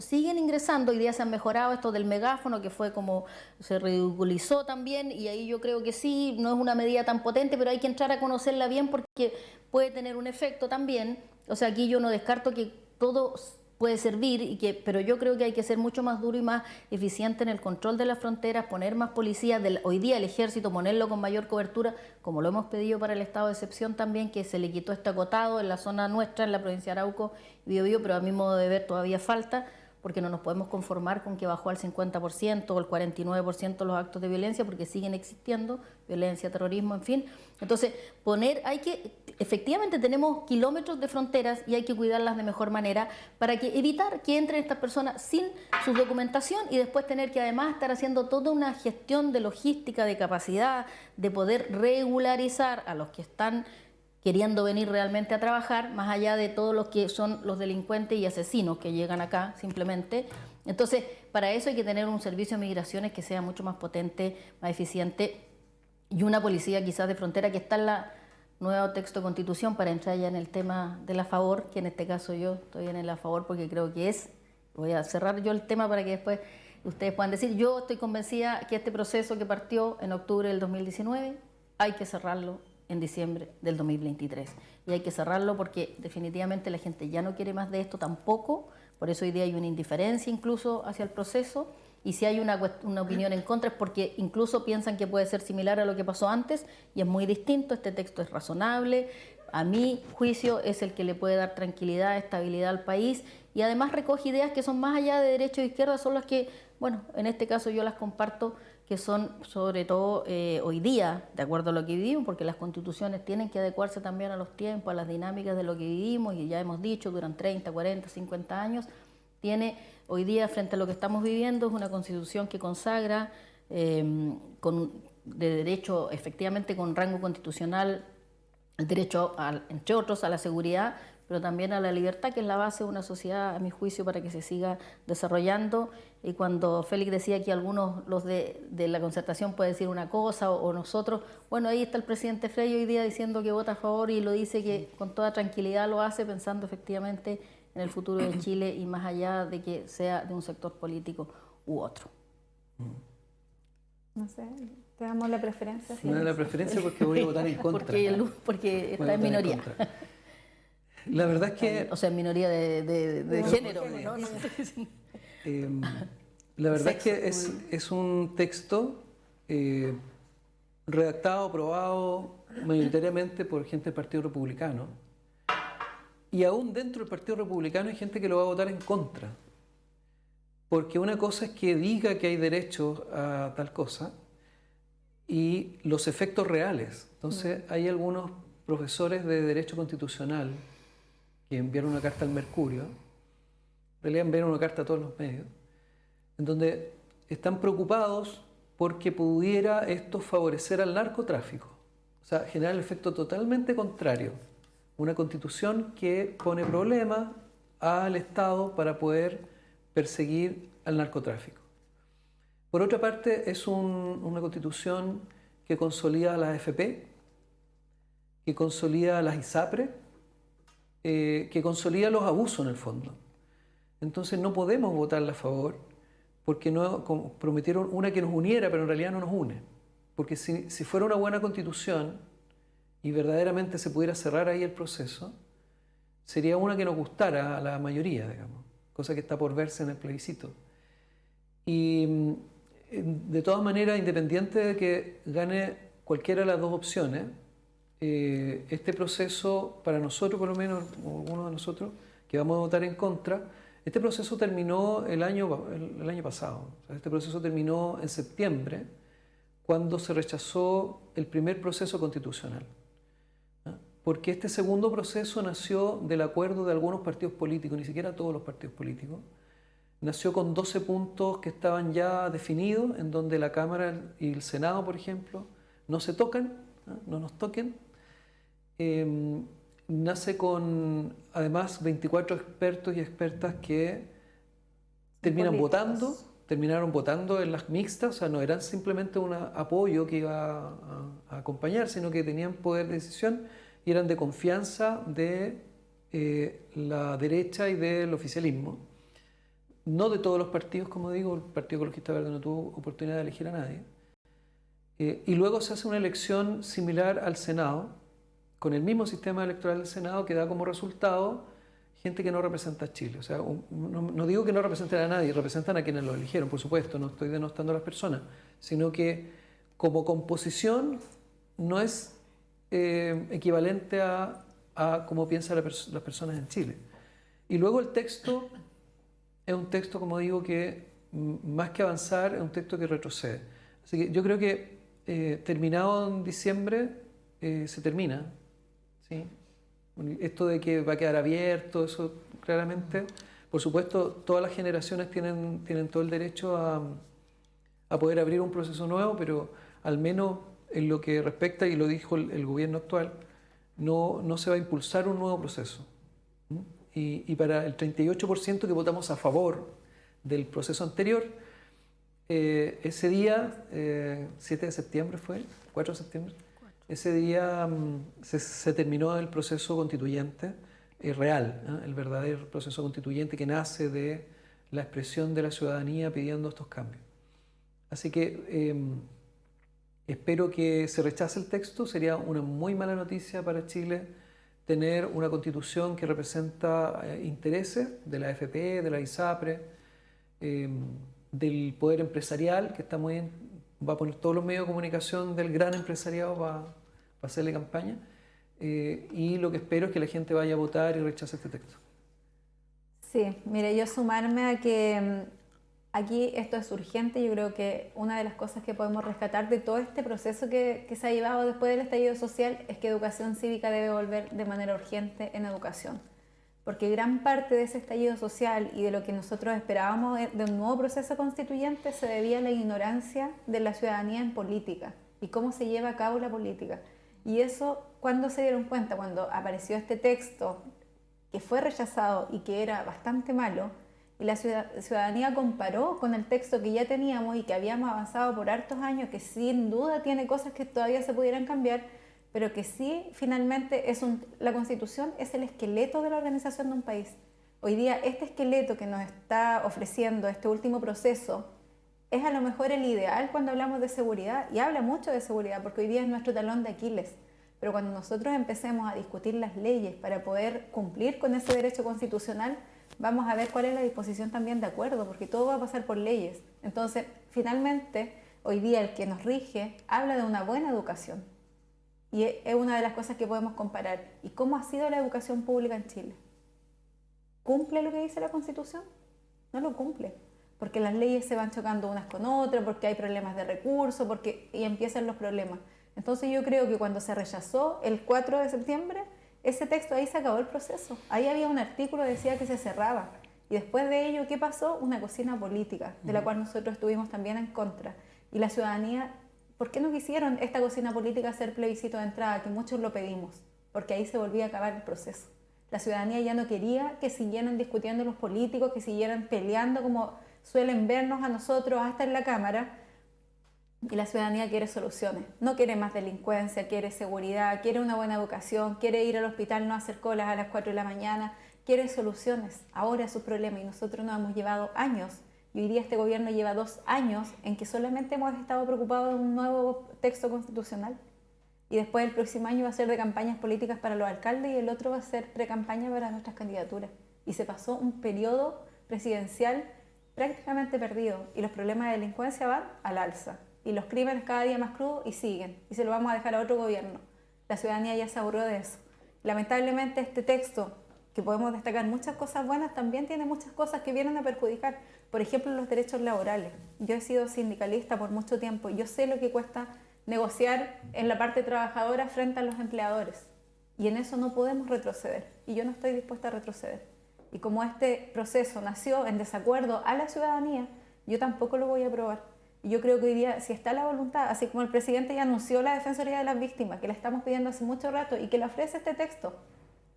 Hoy día se han mejorado esto del megáfono, que fue como se ridiculizó también, y ahí yo creo que sí, no es una medida tan potente, pero hay que entrar a conocerla bien porque puede tener un efecto también. O sea, aquí yo no descarto que todo puede servir, pero yo creo que hay que ser mucho más duro y más eficiente en el control de las fronteras, poner más policías, hoy día el ejército, ponerlo con mayor cobertura, como lo hemos pedido para el estado de excepción también, que se le quitó este acotado en la zona nuestra, en la provincia de Arauco y Biobío, pero a mi modo de ver todavía falta, porque no nos podemos conformar con que bajó al 50% o el 49% los actos de violencia, porque siguen existiendo, violencia, terrorismo, en fin. Entonces, efectivamente tenemos kilómetros de fronteras y hay que cuidarlas de mejor manera para evitar que entren estas personas sin su documentación y después tener que además estar haciendo toda una gestión de logística, de capacidad, de poder regularizar a los que están queriendo venir realmente a trabajar, más allá de todos los que son los delincuentes y asesinos que llegan acá simplemente. Entonces, para eso hay que tener un servicio de migraciones que sea mucho más potente, más eficiente, y una policía quizás de frontera que está en la nuevo texto de Constitución, para entrar ya en el tema de la favor, que en este caso yo estoy en la favor porque creo que voy a cerrar yo el tema para que después ustedes puedan decir, yo estoy convencida que este proceso que partió en octubre del 2019 hay que cerrarlo en diciembre del 2023. Y hay que cerrarlo porque definitivamente la gente ya no quiere más de esto tampoco, por eso hoy día hay una indiferencia incluso hacia el proceso, y si hay una opinión en contra es porque incluso piensan que puede ser similar a lo que pasó antes, y es muy distinto. Este texto es razonable, a mi juicio es el que le puede dar tranquilidad, estabilidad al país, y además recoge ideas que son más allá de derecha e izquierda, son las que, bueno, en este caso yo las comparto, que son sobre todo hoy día, de acuerdo a lo que vivimos, porque las constituciones tienen que adecuarse también a los tiempos, a las dinámicas de lo que vivimos, y ya hemos dicho, duran 30, 40, 50 años, hoy día frente a lo que estamos viviendo, es una constitución que consagra de derecho, efectivamente con rango constitucional, el derecho, entre otros, a la seguridad, pero también a la libertad, que es la base de una sociedad, a mi juicio, para que se siga desarrollando. Y cuando Félix decía que algunos, los de la concertación, puede decir una cosa o nosotros, bueno, ahí está el presidente Frey hoy día diciendo que vota a favor y lo dice que con toda tranquilidad lo hace, pensando efectivamente en el futuro de Chile y más allá de que sea de un sector político u otro. No sé, te damos la preferencia. Sí. Me da la preferencia porque voy a votar en contra. Porque está en minoría. La verdad es que... O sea, en minoría de género. ¿No? La verdad es que es un texto redactado, aprobado mayoritariamente por gente del Partido Republicano. Y aún dentro del Partido Republicano hay gente que lo va a votar en contra. Porque una cosa es que diga que hay derecho a tal cosa y los efectos reales. Entonces hay algunos profesores de Derecho Constitucional que enviaron una carta al Mercurio, en realidad enviaron una carta a todos los medios, en donde están preocupados porque pudiera esto favorecer al narcotráfico. O sea, generar el efecto totalmente contrario. Una constitución que pone problemas al Estado para poder perseguir al narcotráfico. Por otra parte, es una constitución que consolida a las AFP, que consolida a las ISAPRE, que consolida los abusos en el fondo. Entonces no podemos votarla a favor porque no prometieron una que nos uniera, pero en realidad no nos une. Porque si fuera una buena constitución y verdaderamente se pudiera cerrar ahí el proceso, sería una que nos gustara a la mayoría, digamos, cosa que está por verse en el plebiscito. Y de todas maneras, independiente de que gane cualquiera de las dos opciones, este proceso, para nosotros por lo menos, o algunos de nosotros que vamos a votar en contra, este proceso terminó el año pasado. O sea, este proceso terminó en septiembre, cuando se rechazó el primer proceso constitucional. ¿Ah? Porque este segundo proceso nació del acuerdo de algunos partidos políticos, ni siquiera todos los partidos políticos. Nació con 12 puntos que estaban ya definidos, en donde la Cámara y el Senado, por ejemplo, no se tocan, no nos toquen. Nace con, además, 24 expertos y expertas que terminaron votando en las mixtas, o sea, no eran simplemente un apoyo que iba a acompañar, sino que tenían poder de decisión y eran de confianza de la derecha y del oficialismo. No de todos los partidos, como digo, el Partido Ecologista Verde no tuvo oportunidad de elegir a nadie. Y luego se hace una elección similar al Senado, con el mismo sistema electoral del Senado, que da como resultado gente que no representa a Chile. O sea, no digo que no representen a nadie, representan a quienes lo eligieron, por supuesto, no estoy denostando a las personas, sino que como composición no es equivalente a cómo piensan las personas en Chile. Y luego el texto es un texto, como digo, que más que avanzar, es un texto que retrocede. Así que yo creo que terminado en diciembre, se termina, ¿sí? Esto de que va a quedar abierto, eso claramente, por supuesto, todas las generaciones tienen todo el derecho a poder abrir un proceso nuevo, pero al menos en lo que respecta, y lo dijo el gobierno actual, no se va a impulsar un nuevo proceso. Y para el 38% que votamos a favor del proceso anterior, ese día, 7 de septiembre fue, 4 de septiembre, ese día se terminó el proceso constituyente real, el verdadero proceso constituyente que nace de la expresión de la ciudadanía pidiendo estos cambios. Así que espero que se rechace el texto. Sería una muy mala noticia para Chile tener una constitución que representa intereses de la AFP, de la ISAPRE, del poder empresarial, que está muy bien, va a poner todos los medios de comunicación del gran empresariado para hacerle campaña, y lo que espero es que la gente vaya a votar y rechace este texto. Sí, mire, yo sumarme a que aquí esto es urgente. Yo creo que una de las cosas que podemos rescatar de todo este proceso que se ha llevado después del estallido social es que educación cívica debe volver de manera urgente en educación. Porque gran parte de ese estallido social y de lo que nosotros esperábamos de un nuevo proceso constituyente se debía a la ignorancia de la ciudadanía en política y cómo se lleva a cabo la política. Y eso, ¿cuándo se dieron cuenta? Cuando apareció este texto que fue rechazado y que era bastante malo, y la ciudadanía comparó con el texto que ya teníamos y que habíamos avanzado por hartos años, que sin duda tiene cosas que todavía se pudieran cambiar, pero que sí, finalmente, la Constitución es el esqueleto de la organización de un país. Hoy día, este esqueleto que nos está ofreciendo este último proceso es a lo mejor el ideal cuando hablamos de seguridad, y habla mucho de seguridad, porque hoy día es nuestro talón de Aquiles. Pero cuando nosotros empecemos a discutir las leyes para poder cumplir con ese derecho constitucional, vamos a ver cuál es la disposición también de acuerdo, porque todo va a pasar por leyes. Entonces, finalmente, hoy día el que nos rige habla de una buena educación. Y es una de las cosas que podemos comparar. ¿Y cómo ha sido la educación pública en Chile? ¿Cumple lo que dice la Constitución? No lo cumple, porque las leyes se van chocando unas con otras, porque hay problemas de recursos, y empiezan los problemas. Entonces yo creo que cuando se rechazó el 4 de septiembre, ese texto, ahí se acabó el proceso. Ahí había un artículo que decía que se cerraba. Y después de ello, ¿qué pasó? Una cocina política, de la cual nosotros estuvimos también en contra. Y la ciudadanía, ¿por qué no quisieron esta cocina política hacer plebiscito de entrada? Que muchos lo pedimos, porque ahí se volvía a acabar el proceso. La ciudadanía ya no quería que siguieran discutiendo los políticos, que siguieran peleando como suelen vernos a nosotros hasta en la Cámara. Y la ciudadanía quiere soluciones, no quiere más delincuencia, quiere seguridad, quiere una buena educación, quiere ir al hospital, no hacer colas a las 4 de la mañana, quiere soluciones. Ahora es su problema, y nosotros nos hemos llevado años, y hoy día este gobierno lleva 2 años en que solamente hemos estado preocupados de un nuevo texto constitucional. Y después el próximo año va a ser de campañas políticas para los alcaldes y el otro va a ser pre-campaña para nuestras candidaturas. Y se pasó un periodo presidencial prácticamente perdido, y los problemas de delincuencia van al alza. Y los crímenes cada día más crudos y siguen. Y se lo vamos a dejar a otro gobierno. La ciudadanía ya se aburrió de eso. Lamentablemente este texto, que podemos destacar muchas cosas buenas, también tiene muchas cosas que vienen a perjudicar. Por ejemplo, los derechos laborales. Yo he sido sindicalista por mucho tiempo. Yo sé lo que cuesta negociar en la parte trabajadora frente a los empleadores. Y en eso no podemos retroceder. Y yo no estoy dispuesta a retroceder. Y como este proceso nació en desacuerdo a la ciudadanía, yo tampoco lo voy a aprobar. Y yo creo que hoy día, si está la voluntad, así como el presidente ya anunció la Defensoría de las Víctimas, que la estamos pidiendo hace mucho rato y que le ofrece este texto,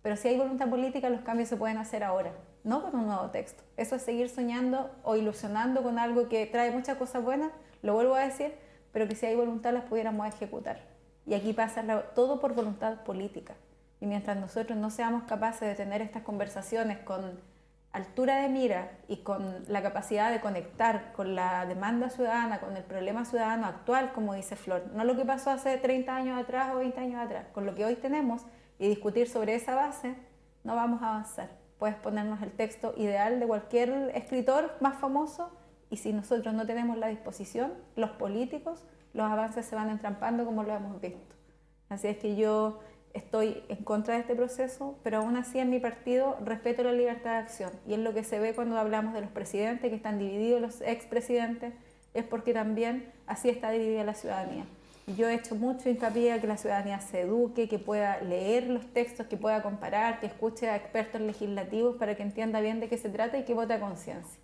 pero si hay voluntad política, los cambios se pueden hacer ahora, no con un nuevo texto. Eso es seguir soñando o ilusionando con algo que trae muchas cosas buenas, lo vuelvo a decir, pero que si hay voluntad las pudiéramos ejecutar. Y aquí pasa todo por voluntad política. Y mientras nosotros no seamos capaces de tener estas conversaciones con altura de mira y con la capacidad de conectar con la demanda ciudadana, con el problema ciudadano actual, como dice Flor, no lo que pasó hace 30 años atrás o 20 años atrás, con lo que hoy tenemos, y discutir sobre esa base, no vamos a avanzar. puedes ponernos el texto ideal de cualquier escritor más famoso, y si nosotros no tenemos la disposición, los políticos, los avances se van entrampando como lo hemos visto. Así es que yo estoy en contra de este proceso, pero aún así en mi partido respeto la libertad de acción, y es lo que se ve cuando hablamos de los presidentes, que están divididos los expresidentes, es porque también así está dividida la ciudadanía. Yo he hecho mucho hincapié a que la ciudadanía se eduque, que pueda leer los textos, que pueda comparar, que escuche a expertos legislativos para que entienda bien de qué se trata y que vote a conciencia.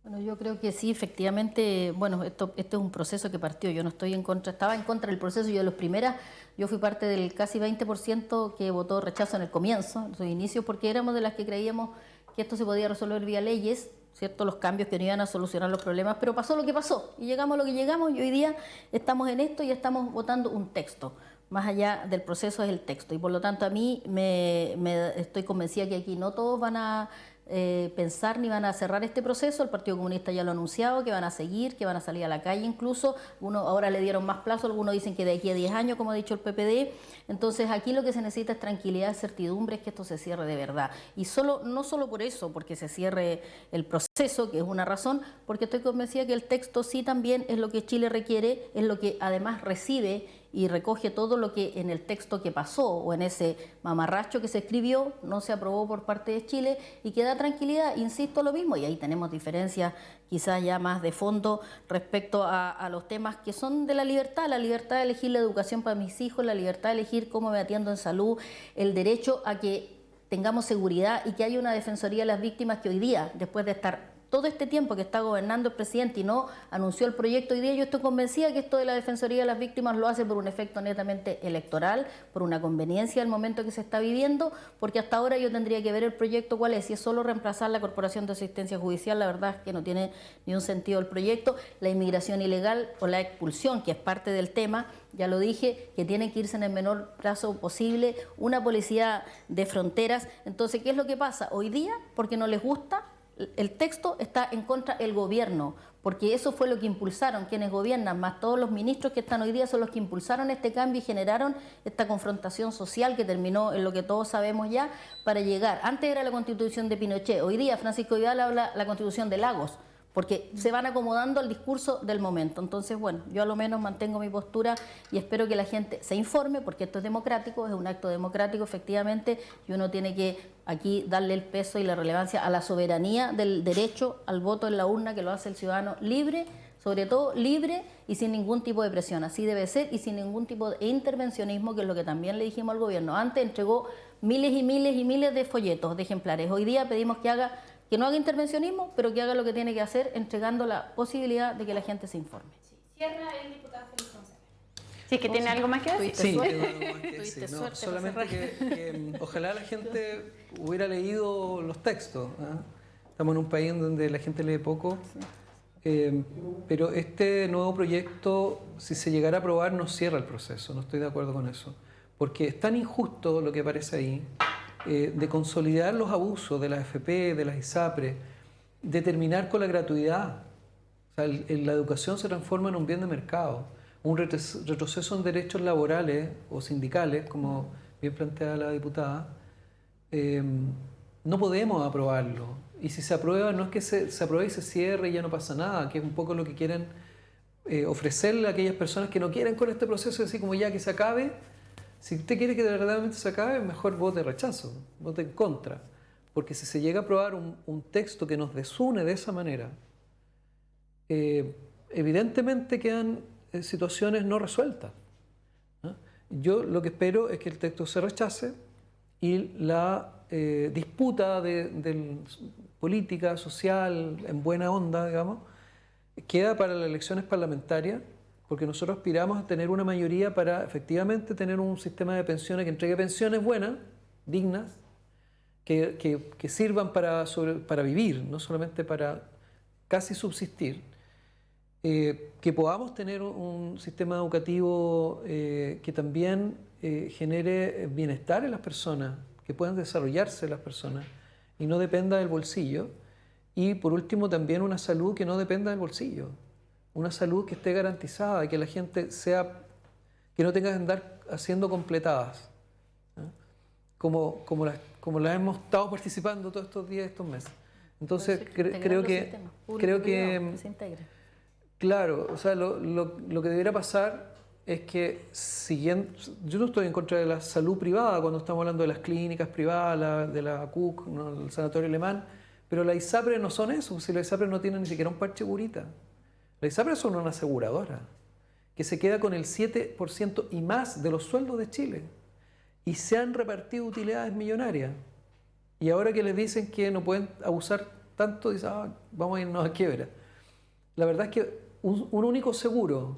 Bueno, yo creo que sí, efectivamente, bueno, esto es un proceso que partió, yo no estoy en contra, estaba en contra del proceso, yo fui parte del casi 20% que votó rechazo en el comienzo, en sus inicios, porque éramos de las que creíamos que esto se podía resolver vía leyes, ¿cierto? Los cambios que no iban a solucionar los problemas, pero pasó lo que pasó y llegamos a lo que llegamos, y hoy día estamos en esto y estamos votando un texto. Más allá del proceso es el texto, y por lo tanto a mí me estoy convencida que aquí no todos van a pensar ni van a cerrar este proceso. El Partido Comunista ya lo ha anunciado, que van a seguir, que van a salir a la calle incluso. Ahora le dieron más plazo, algunos dicen que de aquí a 10 años, como ha dicho el PPD. Entonces aquí lo que se necesita es tranquilidad, certidumbre, es que esto se cierre de verdad. Y no solo por eso, porque se cierre el proceso, que es una razón, porque estoy convencida que el texto sí también es lo que Chile requiere, es lo que además recibe y recoge todo lo que en el texto que pasó o en ese mamarracho que se escribió no se aprobó por parte de Chile, y que da tranquilidad, insisto, lo mismo, y ahí tenemos diferencias quizás ya más de fondo respecto a los temas que son de la libertad de elegir la educación para mis hijos, la libertad de elegir cómo me atiendo en salud, el derecho a que tengamos seguridad y que haya una defensoría de las víctimas, que hoy día, después de estar todo este tiempo que está gobernando el presidente y no anunció el proyecto, hoy día yo estoy convencida que esto de la Defensoría de las Víctimas lo hace por un efecto netamente electoral, por una conveniencia del momento que se está viviendo, porque hasta ahora yo tendría que ver el proyecto cuál es. Si es solo reemplazar la Corporación de Asistencia Judicial, la verdad es que no tiene ni un sentido el proyecto. La inmigración ilegal o la expulsión, que es parte del tema, ya lo dije, que tiene que irse en el menor plazo posible, una policía de fronteras. Entonces, ¿qué es lo que pasa? Hoy día, porque no les gusta el texto, está en contra el gobierno, porque eso fue lo que impulsaron quienes gobiernan, más todos los ministros que están hoy día, son los que impulsaron este cambio y generaron esta confrontación social que terminó en lo que todos sabemos ya, para llegar. Antes era la Constitución de Pinochet, hoy día Francisco Vidal habla la Constitución de Lagos, porque se van acomodando al discurso del momento. Entonces, bueno, yo a lo menos mantengo mi postura y espero que la gente se informe, porque esto es democrático, es un acto democrático efectivamente, y uno tiene que aquí darle el peso y la relevancia a la soberanía del derecho al voto en la urna, que lo hace el ciudadano libre, sobre todo libre y sin ningún tipo de presión. Así debe ser, y sin ningún tipo de intervencionismo, que es lo que también le dijimos al gobierno. Antes entregó miles y miles y miles de folletos, de ejemplares. Hoy día pedimos que no haga intervencionismo, pero que haga lo que tiene que hacer, entregando la posibilidad de que la gente se informe. Sí. Cierra el diputado Félix González. Si es que tiene algo más que decir. Sí, tengo algo más que decir. No, solamente que ojalá la gente hubiera leído los textos. Estamos en un país en donde la gente lee poco, pero este nuevo proyecto, si se llegara a aprobar, no cierra el proceso. No estoy de acuerdo con eso, porque es tan injusto lo que aparece ahí, de consolidar los abusos de las AFP, de las ISAPRE, de terminar con la gratuidad. O sea, la educación se transforma en un bien de mercado, un retroceso en derechos laborales o sindicales, como bien plantea la diputada. No podemos aprobarlo, y si se aprueba, no es que se apruebe y se cierre y ya no pasa nada, que es un poco lo que quieren ofrecerle a aquellas personas que no quieren con este proceso, así como ya que se acabe. Si usted quiere que verdaderamente se acabe, mejor vote rechazo, vote en contra. Porque si se llega a aprobar un texto que nos desune de esa manera, evidentemente quedan situaciones no resueltas. Yo lo que espero es que el texto se rechace y la disputa de política, social, en buena onda, digamos, queda para las elecciones parlamentarias, porque nosotros aspiramos a tener una mayoría para efectivamente tener un sistema de pensiones que entregue pensiones buenas, dignas, que sirvan para vivir, no solamente para casi subsistir, que podamos tener un sistema educativo que también genere bienestar en las personas, que puedan desarrollarse las personas y no dependa del bolsillo, y por último también una salud que no dependa del bolsillo. Una salud que esté garantizada, que la gente que no tenga que andar haciendo completadas, como la hemos estado participando todos estos días, estos meses. Entonces creo que se integre. Claro, o sea, lo que debería pasar es que yo no estoy en contra de la salud privada cuando estamos hablando de las clínicas privadas, de la CUC, ¿no? El Sanatorio Alemán, pero las ISAPRE no son eso, si las ISAPRE no tienen ni siquiera un parche curita. Las ISAPRE son una aseguradora que se queda con el 7% y más de los sueldos de Chile y se han repartido utilidades millonarias. Y ahora que les dicen que no pueden abusar tanto, dicen, vamos a irnos a quiebra. La verdad es que un único seguro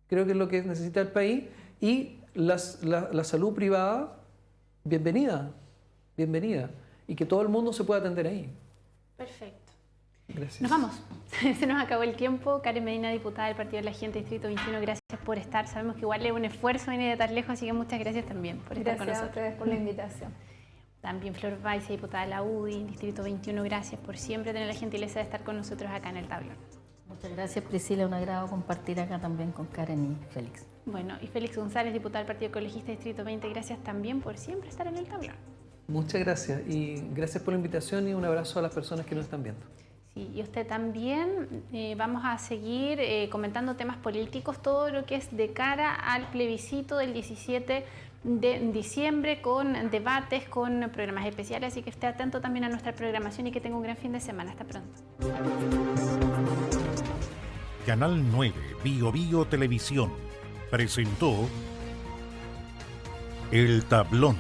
creo que es lo que necesita el país, y la salud privada, bienvenida, y que todo el mundo se pueda atender ahí. Perfecto. Gracias. Nos vamos. Se nos acabó el tiempo. Karen Medina, diputada del Partido de la Gente, Distrito 21, gracias por estar. Sabemos que igual es un esfuerzo venir de tan lejos, así que muchas gracias también por estar con nosotros. Gracias a ustedes por la invitación. También Flor Baiza, diputada de la UDI, Distrito 21, gracias por siempre tener la gentileza de estar con nosotros acá en el tablón. Muchas gracias, Priscila, un agrado compartir acá también con Karen y Félix. Bueno, y Félix González, diputado del Partido Ecologista Distrito 20, gracias también por siempre estar en el tablón. Muchas gracias, y gracias por la invitación y un abrazo a las personas que nos están viendo. Sí, y usted también. Vamos a seguir comentando temas políticos, todo lo que es de cara al plebiscito del 17 de diciembre, con debates, con programas especiales, así que esté atento también a nuestra programación y que tenga un gran fin de semana. Hasta pronto. Canal 9 Bio Bio Televisión presentó El Tablón.